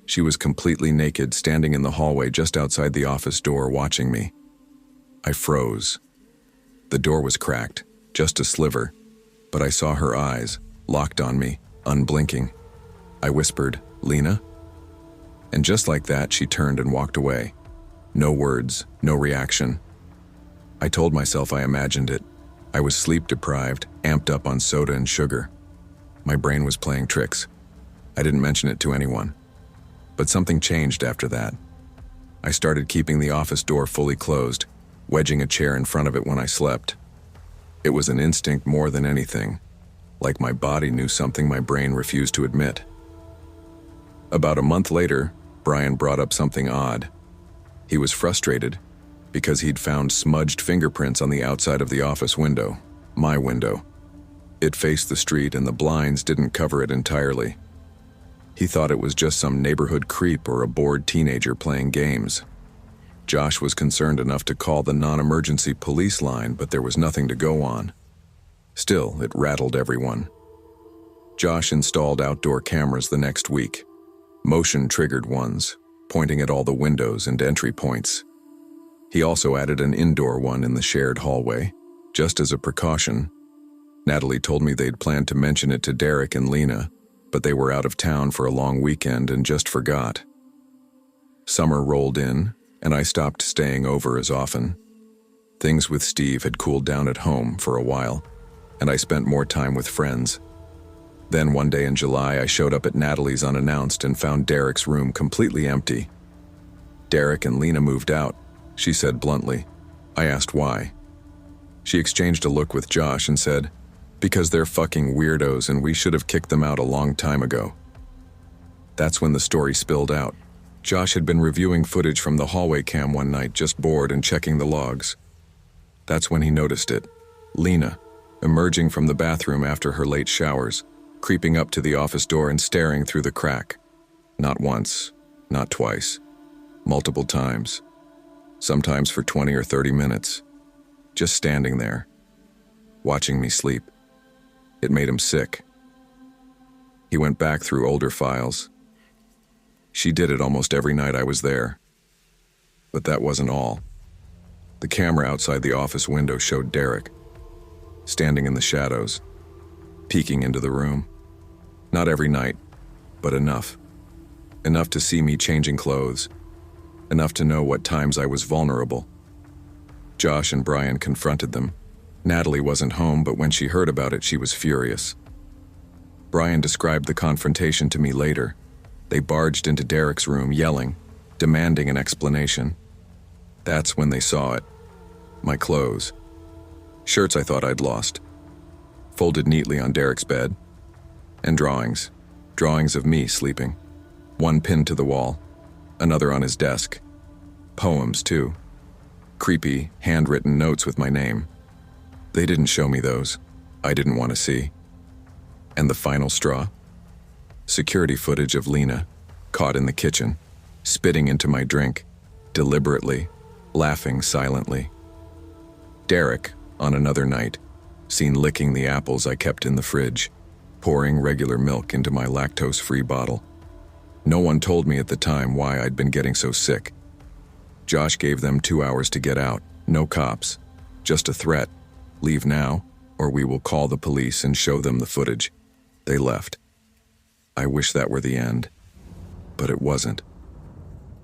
She was completely naked, standing in the hallway just outside the office door, watching me. I froze. The door was cracked, just a sliver, but I saw her eyes, locked on me, unblinking. I whispered, "Lena?" And just like that, she turned and walked away. No words, no reaction. I told myself I imagined it. I was sleep-deprived, amped up on soda and sugar. My brain was playing tricks. I didn't mention it to anyone. But something changed after that. I started keeping the office door fully closed, wedging a chair in front of it when I slept. It was an instinct more than anything, like my body knew something my brain refused to admit. About a month later, Brian brought up something odd. He was frustrated because he'd found smudged fingerprints on the outside of the office window, my window. It faced the street and the blinds didn't cover it entirely. He thought it was just some neighborhood creep or a bored teenager playing games. Josh was concerned enough to call the non-emergency police line, but there was nothing to go on. Still, it rattled everyone. Josh installed outdoor cameras the next week, motion-triggered ones, pointing at all the windows and entry points. He also added an indoor one in the shared hallway, just as a precaution. Natalie told me they'd planned to mention it to Derek and Lena, but they were out of town for a long weekend and just forgot. Summer rolled in, and I stopped staying over as often. Things with Steve had cooled down at home for a while, and I spent more time with friends. Then one day in July, I showed up at Natalie's unannounced and found Derek's room completely empty. Derek and Lena moved out, she said bluntly. I asked why. She exchanged a look with Josh and said, because they're fucking weirdos and we should have kicked them out a long time ago. That's when the story spilled out. Josh had been reviewing footage from the hallway cam one night, just bored and checking the logs. That's when he noticed it. Lena, emerging from the bathroom after her late showers, creeping up to the office door and staring through the crack. Not once, not twice, multiple times. Sometimes for 20 or 30 minutes. Just standing there, watching me sleep. It made him sick. He went back through older files. She did it almost every night I was there. But that wasn't all. The camera outside the office window showed Derek, standing in the shadows, peeking into the room. Not every night, but enough. Enough to see me changing clothes. Enough to know what times I was vulnerable. Josh and Brian confronted them. Natalie wasn't home, but when she heard about it, she was furious. Brian described the confrontation to me later. They barged into Derek's room, yelling, demanding an explanation. That's when they saw it. My clothes. Shirts I thought I'd lost. Folded neatly on Derek's bed. And drawings. Drawings of me sleeping. One pinned to the wall. Another on his desk. Poems, too. Creepy, handwritten notes with my name. They didn't show me those. I didn't want to see. And the final straw? Security footage of Lena, caught in the kitchen, spitting into my drink, deliberately, laughing silently. Derek, on another night, seen licking the apples I kept in the fridge, pouring regular milk into my lactose-free bottle. No one told me at the time why I'd been getting so sick. Josh gave them 2 hours to get out, no cops, just a threat. Leave now, or we will call the police and show them the footage. They left. I wish that were the end, but it wasn't.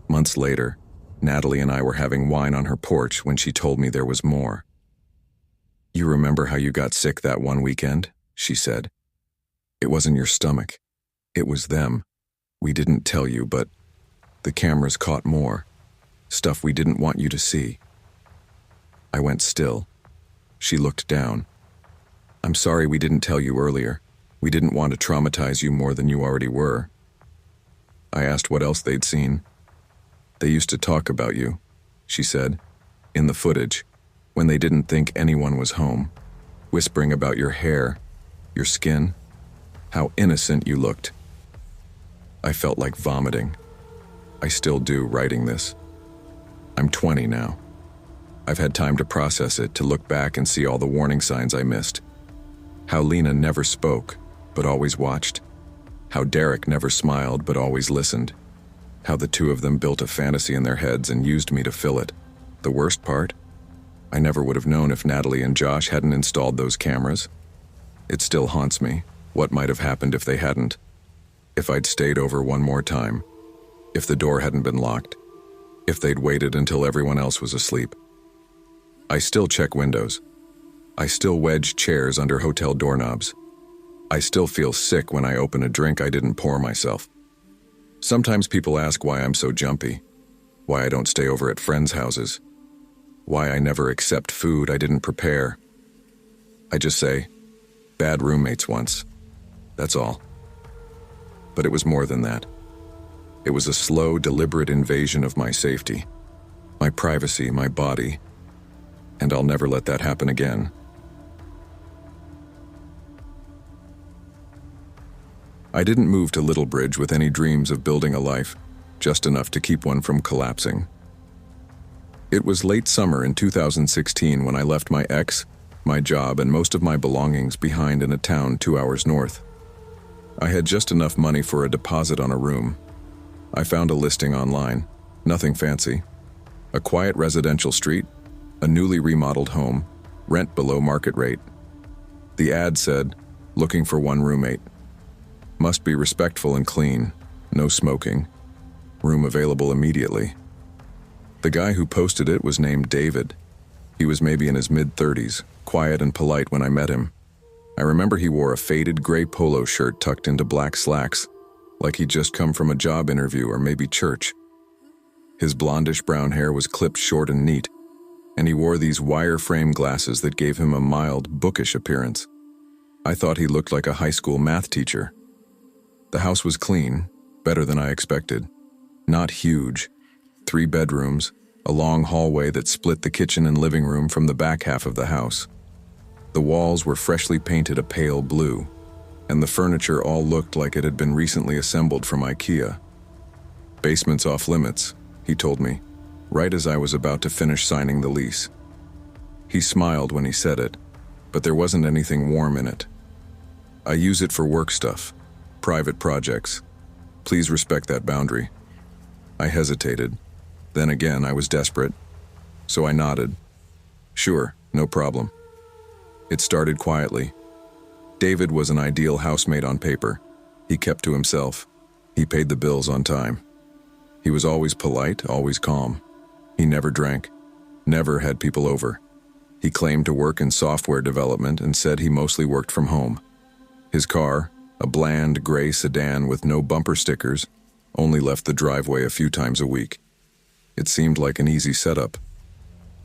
Months later, Natalie and I were having wine on her porch when she told me there was more. You remember how you got sick that one weekend? She said. It wasn't your stomach. It was them. We didn't tell you, but the cameras caught more. Stuff we didn't want you to see. I went still. She looked down. I'm sorry we didn't tell you earlier. We didn't want to traumatize you more than you already were. I asked what else they'd seen. They used to talk about you, she said, in the footage, when they didn't think anyone was home, whispering about your hair, your skin, how innocent you looked. I felt like vomiting. I still do writing this. I'm 20 now. I've had time to process it, to look back and see all the warning signs I missed. How Lena never spoke, but always watched. How Derek never smiled, but always listened. How the two of them built a fantasy in their heads and used me to fill it. The worst part? I never would have known if Natalie and Josh hadn't installed those cameras. It still haunts me. What might have happened if they hadn't? If I'd stayed over one more time. if the door hadn't been locked, if they'd waited until everyone else was asleep. I still check windows. I still wedge chairs under hotel doorknobs. I still feel sick when I open a drink I didn't pour myself. Sometimes people ask why I'm so jumpy, why I don't stay over at friends' houses, why I never accept food I didn't prepare. I just say, bad roommates once. That's all. But it was more than that. It was a slow, deliberate invasion of my safety, my privacy, my body, and I'll never let that happen again. I didn't move to Littlebridge with any dreams of building a life, just enough to keep one from collapsing. It was late summer in 2016 when I left my ex, my job, and most of my belongings behind in a town 2 hours north. I had just enough money for a deposit on a room. I found a listing online, nothing fancy. A quiet residential street, a newly remodeled home, rent below market rate. The ad said, looking for one roommate. Must be respectful and clean, no smoking. Room available immediately. The guy who posted it was named David. He was maybe in his mid-30s, quiet and polite when I met him. I remember he wore a faded gray polo shirt tucked into black slacks, like he'd just come from a job interview or maybe church. His blondish brown hair was clipped short and neat, and he wore these wire frame glasses that gave him a mild, bookish appearance. I thought he looked like a high school math teacher. The house was clean, better than I expected. Not huge. 3 bedrooms, a long hallway that split the kitchen and living room from the back half of the house. The walls were freshly painted a pale blue, and the furniture all looked like it had been recently assembled from IKEA. Basement's off limits, he told me, right as I was about to finish signing the lease. He smiled when he said it, but there wasn't anything warm in it. I use it for work stuff, private projects. Please respect that boundary. I hesitated. Then again, I was desperate, so I nodded. Sure, no problem. It started quietly. David was an ideal housemate on paper. He kept to himself. He paid the bills on time. He was always polite, always calm. He never drank, never had people over. He claimed to work in software development and said he mostly worked from home. His car, a bland gray sedan with no bumper stickers, only left the driveway a few times a week. It seemed like an easy setup.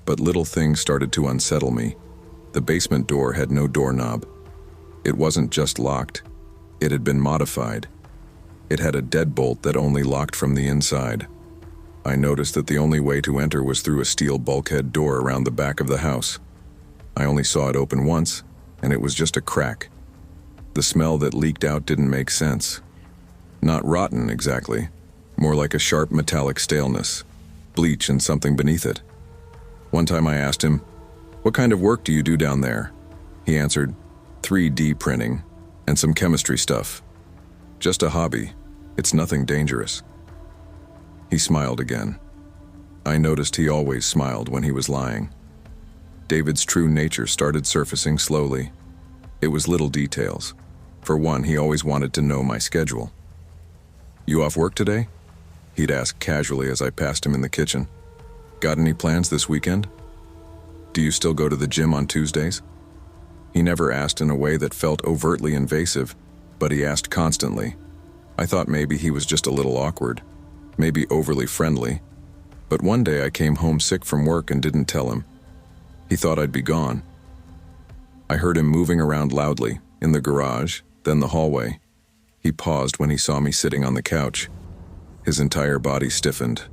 But little things started to unsettle me. The basement door had no doorknob. It wasn't just locked. It had been modified. It had a deadbolt that only locked from the inside. I noticed that the only way to enter was through a steel bulkhead door around the back of the house. I only saw it open once, and it was just a crack. The smell that leaked out didn't make sense. Not rotten, exactly. More like a sharp metallic staleness. Bleach and something beneath it. One time I asked him, "What kind of work do you do down there?" He answered, 3D printing and some chemistry stuff. Just a hobby. It's nothing dangerous. He smiled again. I noticed he always smiled when he was lying. David's true nature started surfacing slowly. It was little details. For one, he always wanted to know my schedule. "You off work today?" He'd ask casually as I passed him in the kitchen. "Got any plans this weekend? Do you still go to the gym on Tuesdays?" He never asked in a way that felt overtly invasive, but he asked constantly. I thought maybe he was just a little awkward, maybe overly friendly. But one day I came home sick from work and didn't tell him. He thought I'd be gone. I heard him moving around loudly, in the garage, then the hallway. He paused when he saw me sitting on the couch. His entire body stiffened.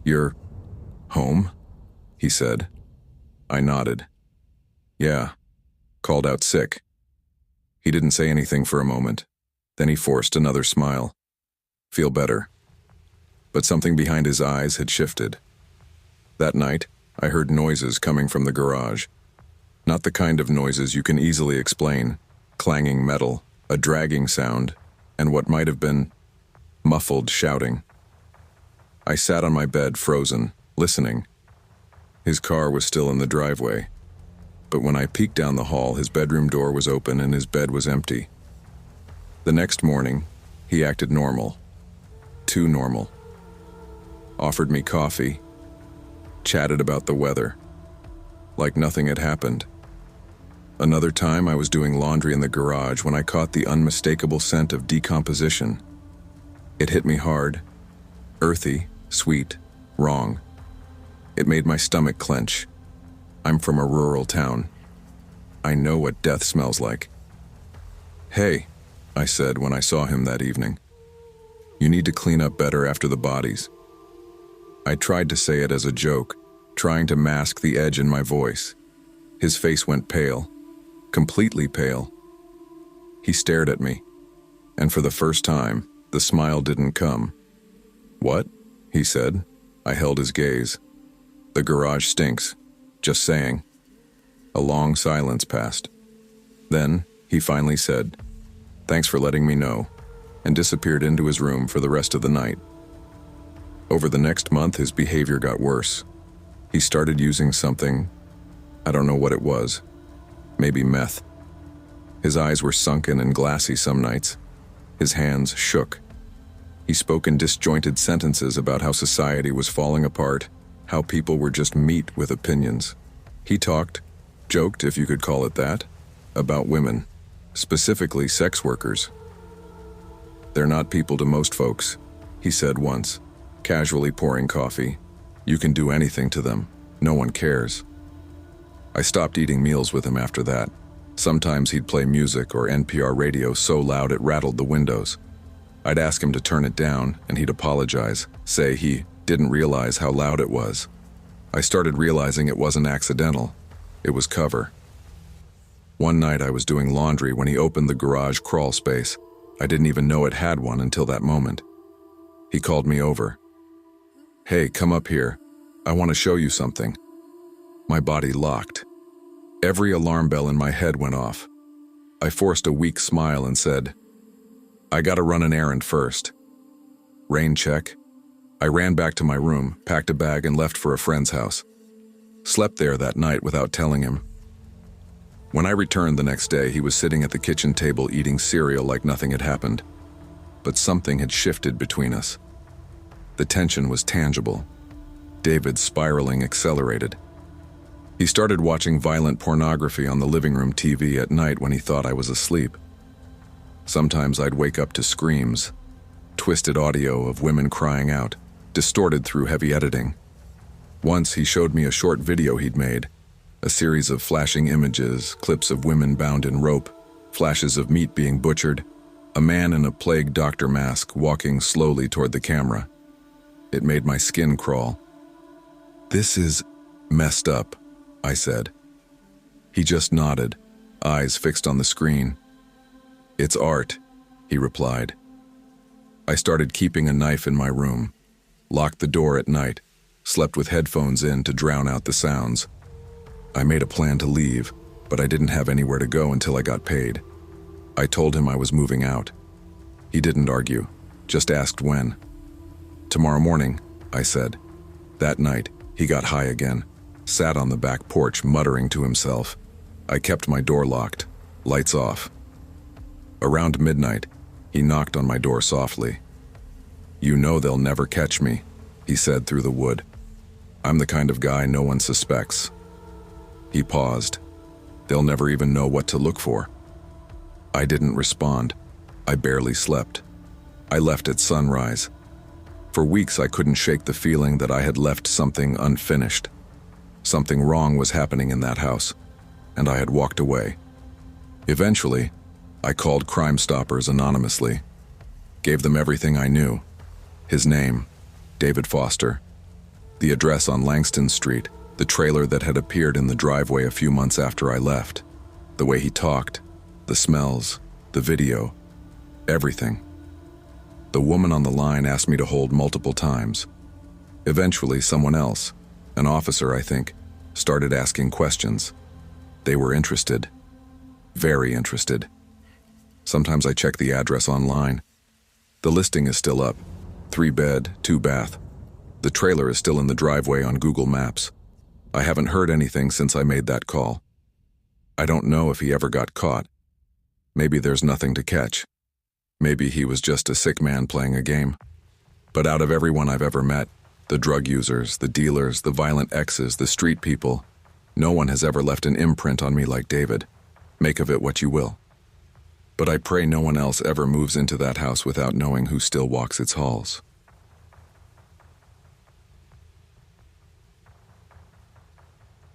"You're home?" he said. I nodded. "Yeah." Called out sick. He didn't say anything for a moment. Then he forced another smile. "Feel better." But something behind his eyes had shifted. That night, I heard noises coming from the garage. Not the kind of noises you can easily explain. Clanging metal, a dragging sound, and what might have been muffled shouting. I sat on my bed, frozen, listening. His car was still in the driveway. But when I peeked down the hall, his bedroom door was open and his bed was empty. The next morning, he acted normal. Too normal. offered me coffee, chatted about the weather, like nothing had happened. Another time I was doing laundry in the garage when I caught the unmistakable scent of decomposition. It hit me hard, earthy, sweet, wrong. It made my stomach clench. I'm from a rural town. I know what death smells like. "Hey," I said when I saw him that evening. "You need to clean up better after the bodies." I tried to say it as a joke, trying to mask the edge in my voice. His face went pale, completely pale. He stared at me, and for the first time, the smile didn't come. "What?" he said. I held his gaze. "The garage stinks. Just saying." A long silence passed. Then, he finally said, "Thanks for letting me know," and disappeared into his room for the rest of the night. Over the next month, his behavior got worse. He started using something, I don't know what it was, maybe meth. His eyes were sunken and glassy some nights. His hands shook. He spoke in disjointed sentences about how society was falling apart, how people were just meat with opinions. He joked if you could call it that, about women, specifically sex workers. "They're not people to most folks," he said once, casually pouring coffee. "You can do anything to them. No one cares." I stopped eating meals with him after that. Sometimes he'd play music or NPR radio so loud it rattled the windows. I'd ask him to turn it down, and he'd apologize, say he didn't realize how loud it was. I started realizing it wasn't accidental. It was cover. One night I was doing laundry when he opened the garage crawl space. I didn't even know it had one until that moment. He called me over. "Hey, come up here. I want to show you something." My body locked. Every alarm bell in my head went off. I forced a weak smile and said, "I gotta run an errand first." Rain check. I ran back to my room, packed a bag, and left for a friend's house. Slept there that night without telling him. When I returned the next day, he was sitting at the kitchen table eating cereal like nothing had happened. But something had shifted between us. The tension was tangible. David's spiraling accelerated. He started watching violent pornography on the living room TV at night when he thought I was asleep. Sometimes I'd wake up to screams, twisted audio of women crying out, distorted through heavy editing. Once he showed me a short video he'd made, a series of flashing images, clips of women bound in rope, flashes of meat being butchered, a man in a plague doctor mask walking slowly toward the camera. It made my skin crawl. "This is messed up," I said. He just nodded, eyes fixed on the screen. "It's art," he replied. I started keeping a knife in my room, locked the door at night, slept with headphones in to drown out the sounds. I made a plan to leave, but I didn't have anywhere to go until I got paid. I told him I was moving out. He didn't argue, just asked when. "Tomorrow morning," I said. That night, he got high again, sat on the back porch muttering to himself. I kept my door locked, lights off. Around midnight, he knocked on my door softly. "You know they'll never catch me," he said through the wood. "I'm the kind of guy no one suspects." He paused. "They'll never even know what to look for." I didn't respond. I barely slept. I left at sunrise. For weeks I couldn't shake the feeling that I had left something unfinished. Something wrong was happening in that house, and I had walked away. Eventually, I called Crime Stoppers anonymously, gave them everything I knew. His name, David Foster. The address on Langston Street, the trailer that had appeared in the driveway a few months after I left. The way he talked, the smells, the video, everything. The woman on the line asked me to hold multiple times. Eventually, someone else, an officer I think, started asking questions. They were interested. Very interested. Sometimes I check the address online. The listing is still up. 3-bed, 2-bath. The trailer is still in the driveway on Google Maps. I haven't heard anything since I made that call. I don't know if he ever got caught. Maybe there's nothing to catch. Maybe he was just a sick man playing a game. But out of everyone I've ever met, The drug users, the dealers, the violent exes, the street people. No one has ever left an imprint on me like David. Make of it what you will. But I pray no one else ever moves into that house without knowing who still walks its halls.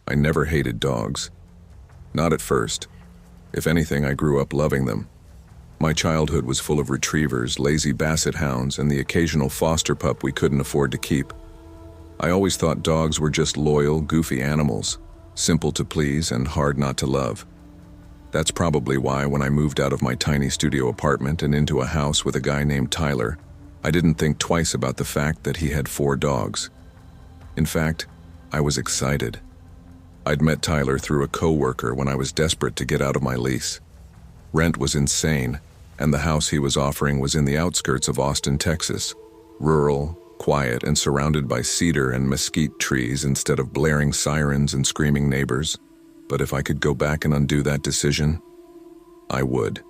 I never hated dogs. Not at first. If anything, I grew up loving them. My childhood was full of retrievers, lazy basset hounds, and the occasional foster pup we couldn't afford to keep. I always thought dogs were just loyal, goofy animals, simple to please and hard not to love. That's probably why when I moved out of my tiny studio apartment and into a house with a guy named Tyler, I didn't think twice about the fact that he had 4 dogs. In fact, I was excited. I'd met Tyler through a coworker when I was desperate to get out of my lease. Rent was insane, and the house he was offering was in the outskirts of Austin, Texas. Rural, quiet, and surrounded by cedar and mesquite trees instead of blaring sirens and screaming neighbors. But if I could go back and undo that decision, I would.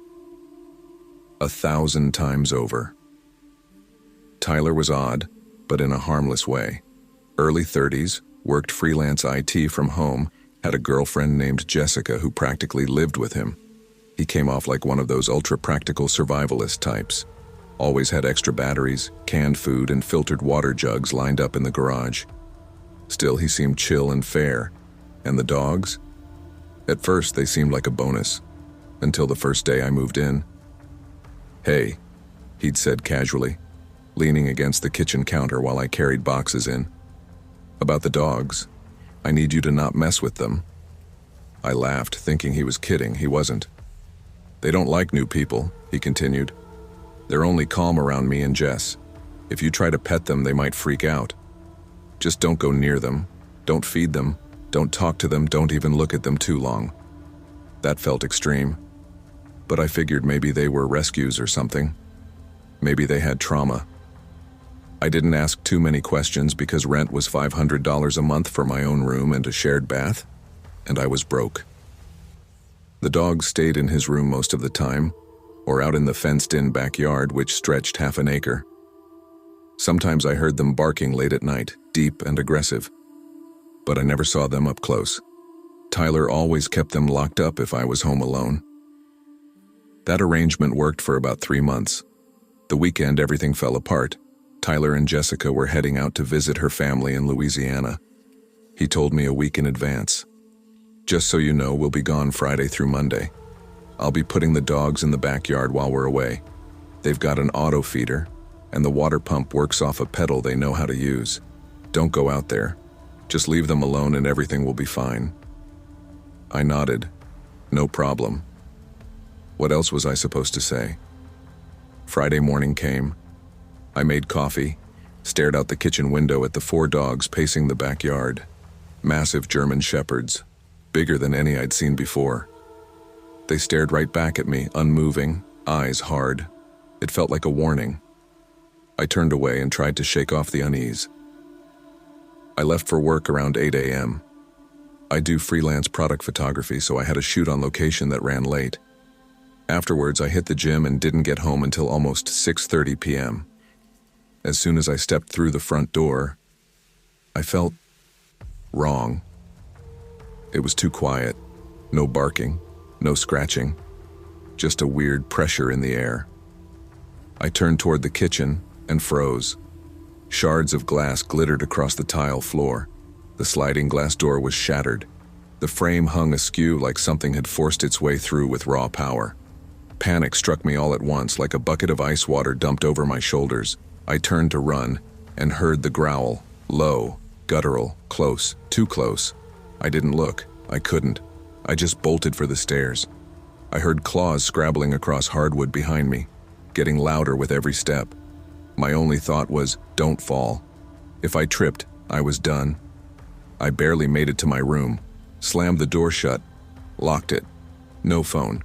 1,000 times over. Tyler was odd, but in a harmless way. Early 30s, worked freelance IT from home, had a girlfriend named Jessica who practically lived with him. He came off like one of those ultra-practical survivalist types. Always had extra batteries, canned food, and filtered water jugs lined up in the garage. Still, he seemed chill and fair. And the dogs? At first, they seemed like a bonus. Until the first day I moved in. "Hey," he'd said casually, leaning against the kitchen counter while I carried boxes in. "About the dogs. I need you to not mess with them." I laughed, thinking he was kidding. He wasn't. "They don't like new people," he continued. "They're only calm around me and Jess. If you try to pet them, they might freak out. Just don't go near them. Don't feed them. Don't talk to them. Don't even look at them too long." That felt extreme. But I figured maybe they were rescues or something. Maybe they had trauma. I didn't ask too many questions because rent was $500 a month for my own room and a shared bath, and I was broke. The dogs stayed in his room most of the time, or out in the fenced-in backyard which stretched half an acre. Sometimes I heard them barking late at night, deep and aggressive, but I never saw them up close. Tyler always kept them locked up if I was home alone. That arrangement worked for about 3 months. The weekend everything fell apart. Tyler and Jessica were heading out to visit her family in Louisiana. He told me a week in advance. "Just so you know, we'll be gone Friday through Monday. I'll be putting the dogs in the backyard while we're away. They've got an auto feeder, and the water pump works off a pedal they know how to use. Don't go out there. Just leave them alone and everything will be fine." I nodded. No problem. What else was I supposed to say? Friday morning came. I made coffee, stared out the kitchen window at the 4 dogs pacing the backyard. Massive German shepherds, bigger than any I'd seen before. They stared right back at me, unmoving, eyes hard. It felt like a warning. I turned away and tried to shake off the unease. I left for work around 8 a.m. I do freelance product photography, so I had a shoot on location that ran late. Afterwards, I hit the gym and didn't get home until almost 6:30 p.m. As soon as I stepped through the front door, I felt wrong. It was too quiet. No barking, no scratching, just a weird pressure in the air. I turned toward the kitchen and froze. Shards of glass glittered across the tile floor. The sliding glass door was shattered. The frame hung askew like something had forced its way through with raw power. Panic struck me all at once, like a bucket of ice water dumped over my shoulders. I turned to run and heard the growl, low, guttural, close, too close. I didn't look. I couldn't. I just bolted for the stairs. I heard claws scrabbling across hardwood behind me, getting louder with every step. My only thought was, don't fall. If I tripped, I was done. I barely made it to my room, slammed the door shut, locked it. No phone.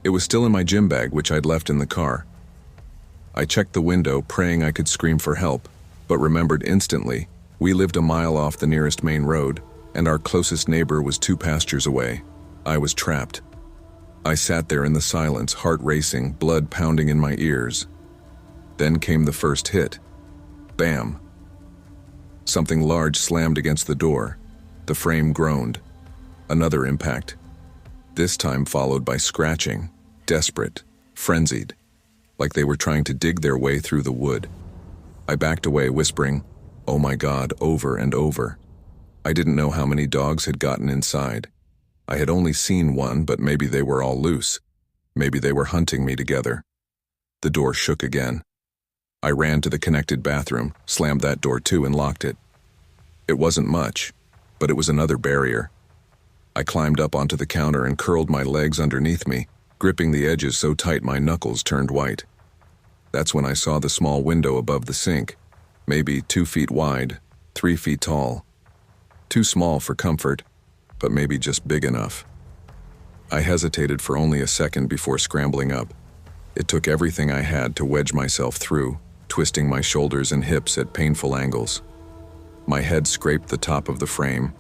It was still in my gym bag, which I'd left in the car. I checked the window, praying I could scream for help, but remembered instantly, we lived a mile off the nearest main road, and our closest neighbor was 2 pastures away. I was trapped. I sat there in the silence, heart racing, blood pounding in my ears. Then came the first hit. Bam. Something large slammed against the door. The frame groaned. Another impact. This time followed by scratching, desperate, frenzied, like they were trying to dig their way through the wood. I backed away, whispering, "Oh my God," over and over. I didn't know how many dogs had gotten inside. I had only seen one, but maybe they were all loose. Maybe they were hunting me together. The door shook again. I ran to the connected bathroom, slammed that door too, and locked it. It wasn't much, but it was another barrier. I climbed up onto the counter and curled my legs underneath me, gripping the edges so tight my knuckles turned white. That's when I saw the small window above the sink, maybe 2 feet wide, 3 feet tall. Too small for comfort, but maybe just big enough. I hesitated for only a second before scrambling up. It took everything I had to wedge myself through, twisting my shoulders and hips at painful angles. My head scraped the top of the frame.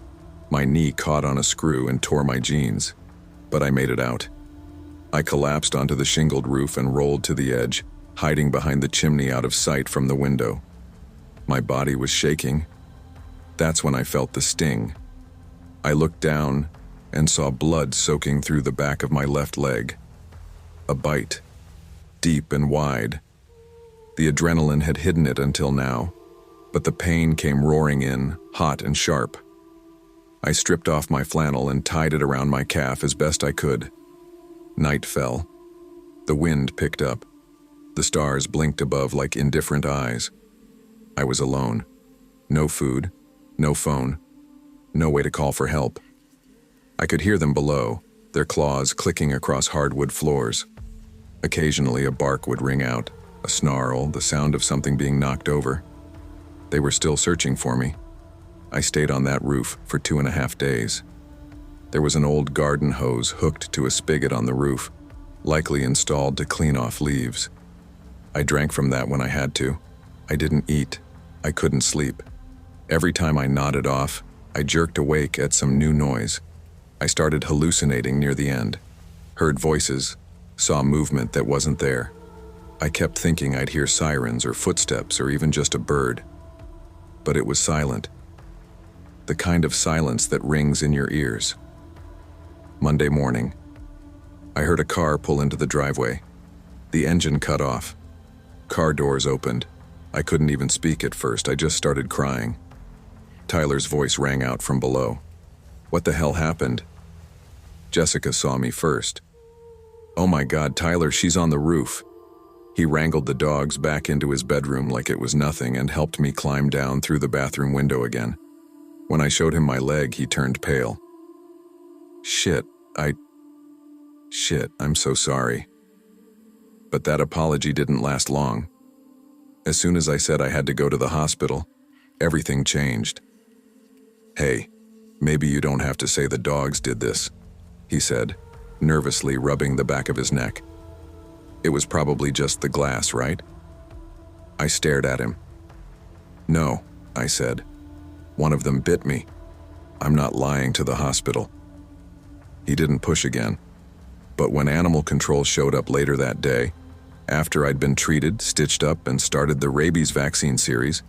My knee caught on a screw and tore my jeans, but I made it out. I collapsed onto the shingled roof and rolled to the edge, hiding behind the chimney out of sight from the window. My body was shaking. That's when I felt the sting. I looked down and saw blood soaking through the back of my left leg. A bite, deep and wide. The adrenaline had hidden it until now, but the pain came roaring in, hot and sharp. I stripped off my flannel and tied it around my calf as best I could. Night fell. The wind picked up. The stars blinked above like indifferent eyes. I was alone. No food, no phone, no way to call for help. I could hear them below, their claws clicking across hardwood floors. Occasionally a bark would ring out, a snarl, the sound of something being knocked over. They were still searching for me. I stayed on that roof for 2.5 days. There was an old garden hose hooked to a spigot on the roof, likely installed to clean off leaves. I drank from that when I had to. I didn't eat. I couldn't sleep. Every time I nodded off, I jerked awake at some new noise. I started hallucinating near the end. Heard voices, saw movement that wasn't there. I kept thinking I'd hear sirens or footsteps or even just a bird. But it was silent. The kind of silence that rings in your ears. Monday morning, I heard a car pull into the driveway. The engine cut off. Car doors opened. I couldn't even speak at first. I just started crying. Tyler's voice rang out from below. What the hell happened? Jessica saw me first. Oh my God, Tyler, she's on the roof. He wrangled the dogs back into his bedroom like it was nothing and helped me climb down through the bathroom window again. When I showed him my leg, he turned pale. Shit, I'm so sorry. But that apology didn't last long. As soon as I said I had to go to the hospital, everything changed. Hey, maybe you don't have to say the dogs did this, he said, nervously rubbing the back of his neck. It was probably just the glass, right? I stared at him. No, I said. One of them bit me. I'm not lying to the hospital. He didn't push again. But when animal control showed up later that day, after I'd been treated, stitched up, and started the rabies vaccine series,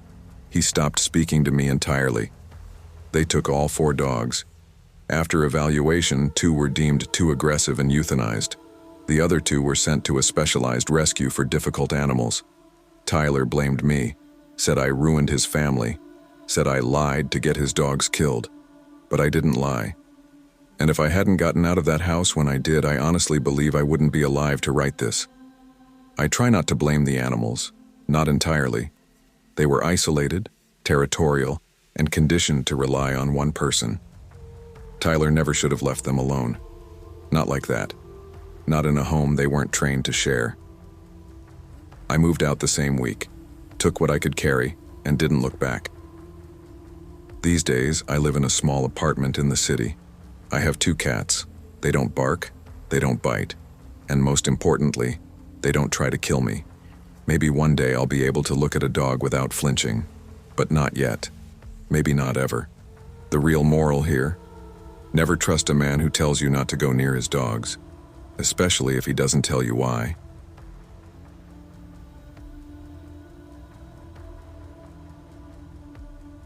he stopped speaking to me entirely. They took all 4 dogs. After evaluation, 2 were deemed too aggressive and euthanized. The other 2 were sent to a specialized rescue for difficult animals. Tyler blamed me, said I ruined his family, said I lied to get his dogs killed. But I didn't lie. And if I hadn't gotten out of that house when I did, I honestly believe I wouldn't be alive to write this. I try not to blame the animals, not entirely. They were isolated, territorial, and conditioned to rely on one person. Tyler never should have left them alone. Not like that. Not in a home they weren't trained to share. I moved out the same week, took what I could carry, and didn't look back. These days, I live in a small apartment in the city. I have 2 cats. They don't bark, they don't bite, and most importantly, they don't try to kill me. Maybe one day I'll be able to look at a dog without flinching, but not yet. Maybe not ever. The real moral here? Never trust a man who tells you not to go near his dogs, especially if he doesn't tell you why.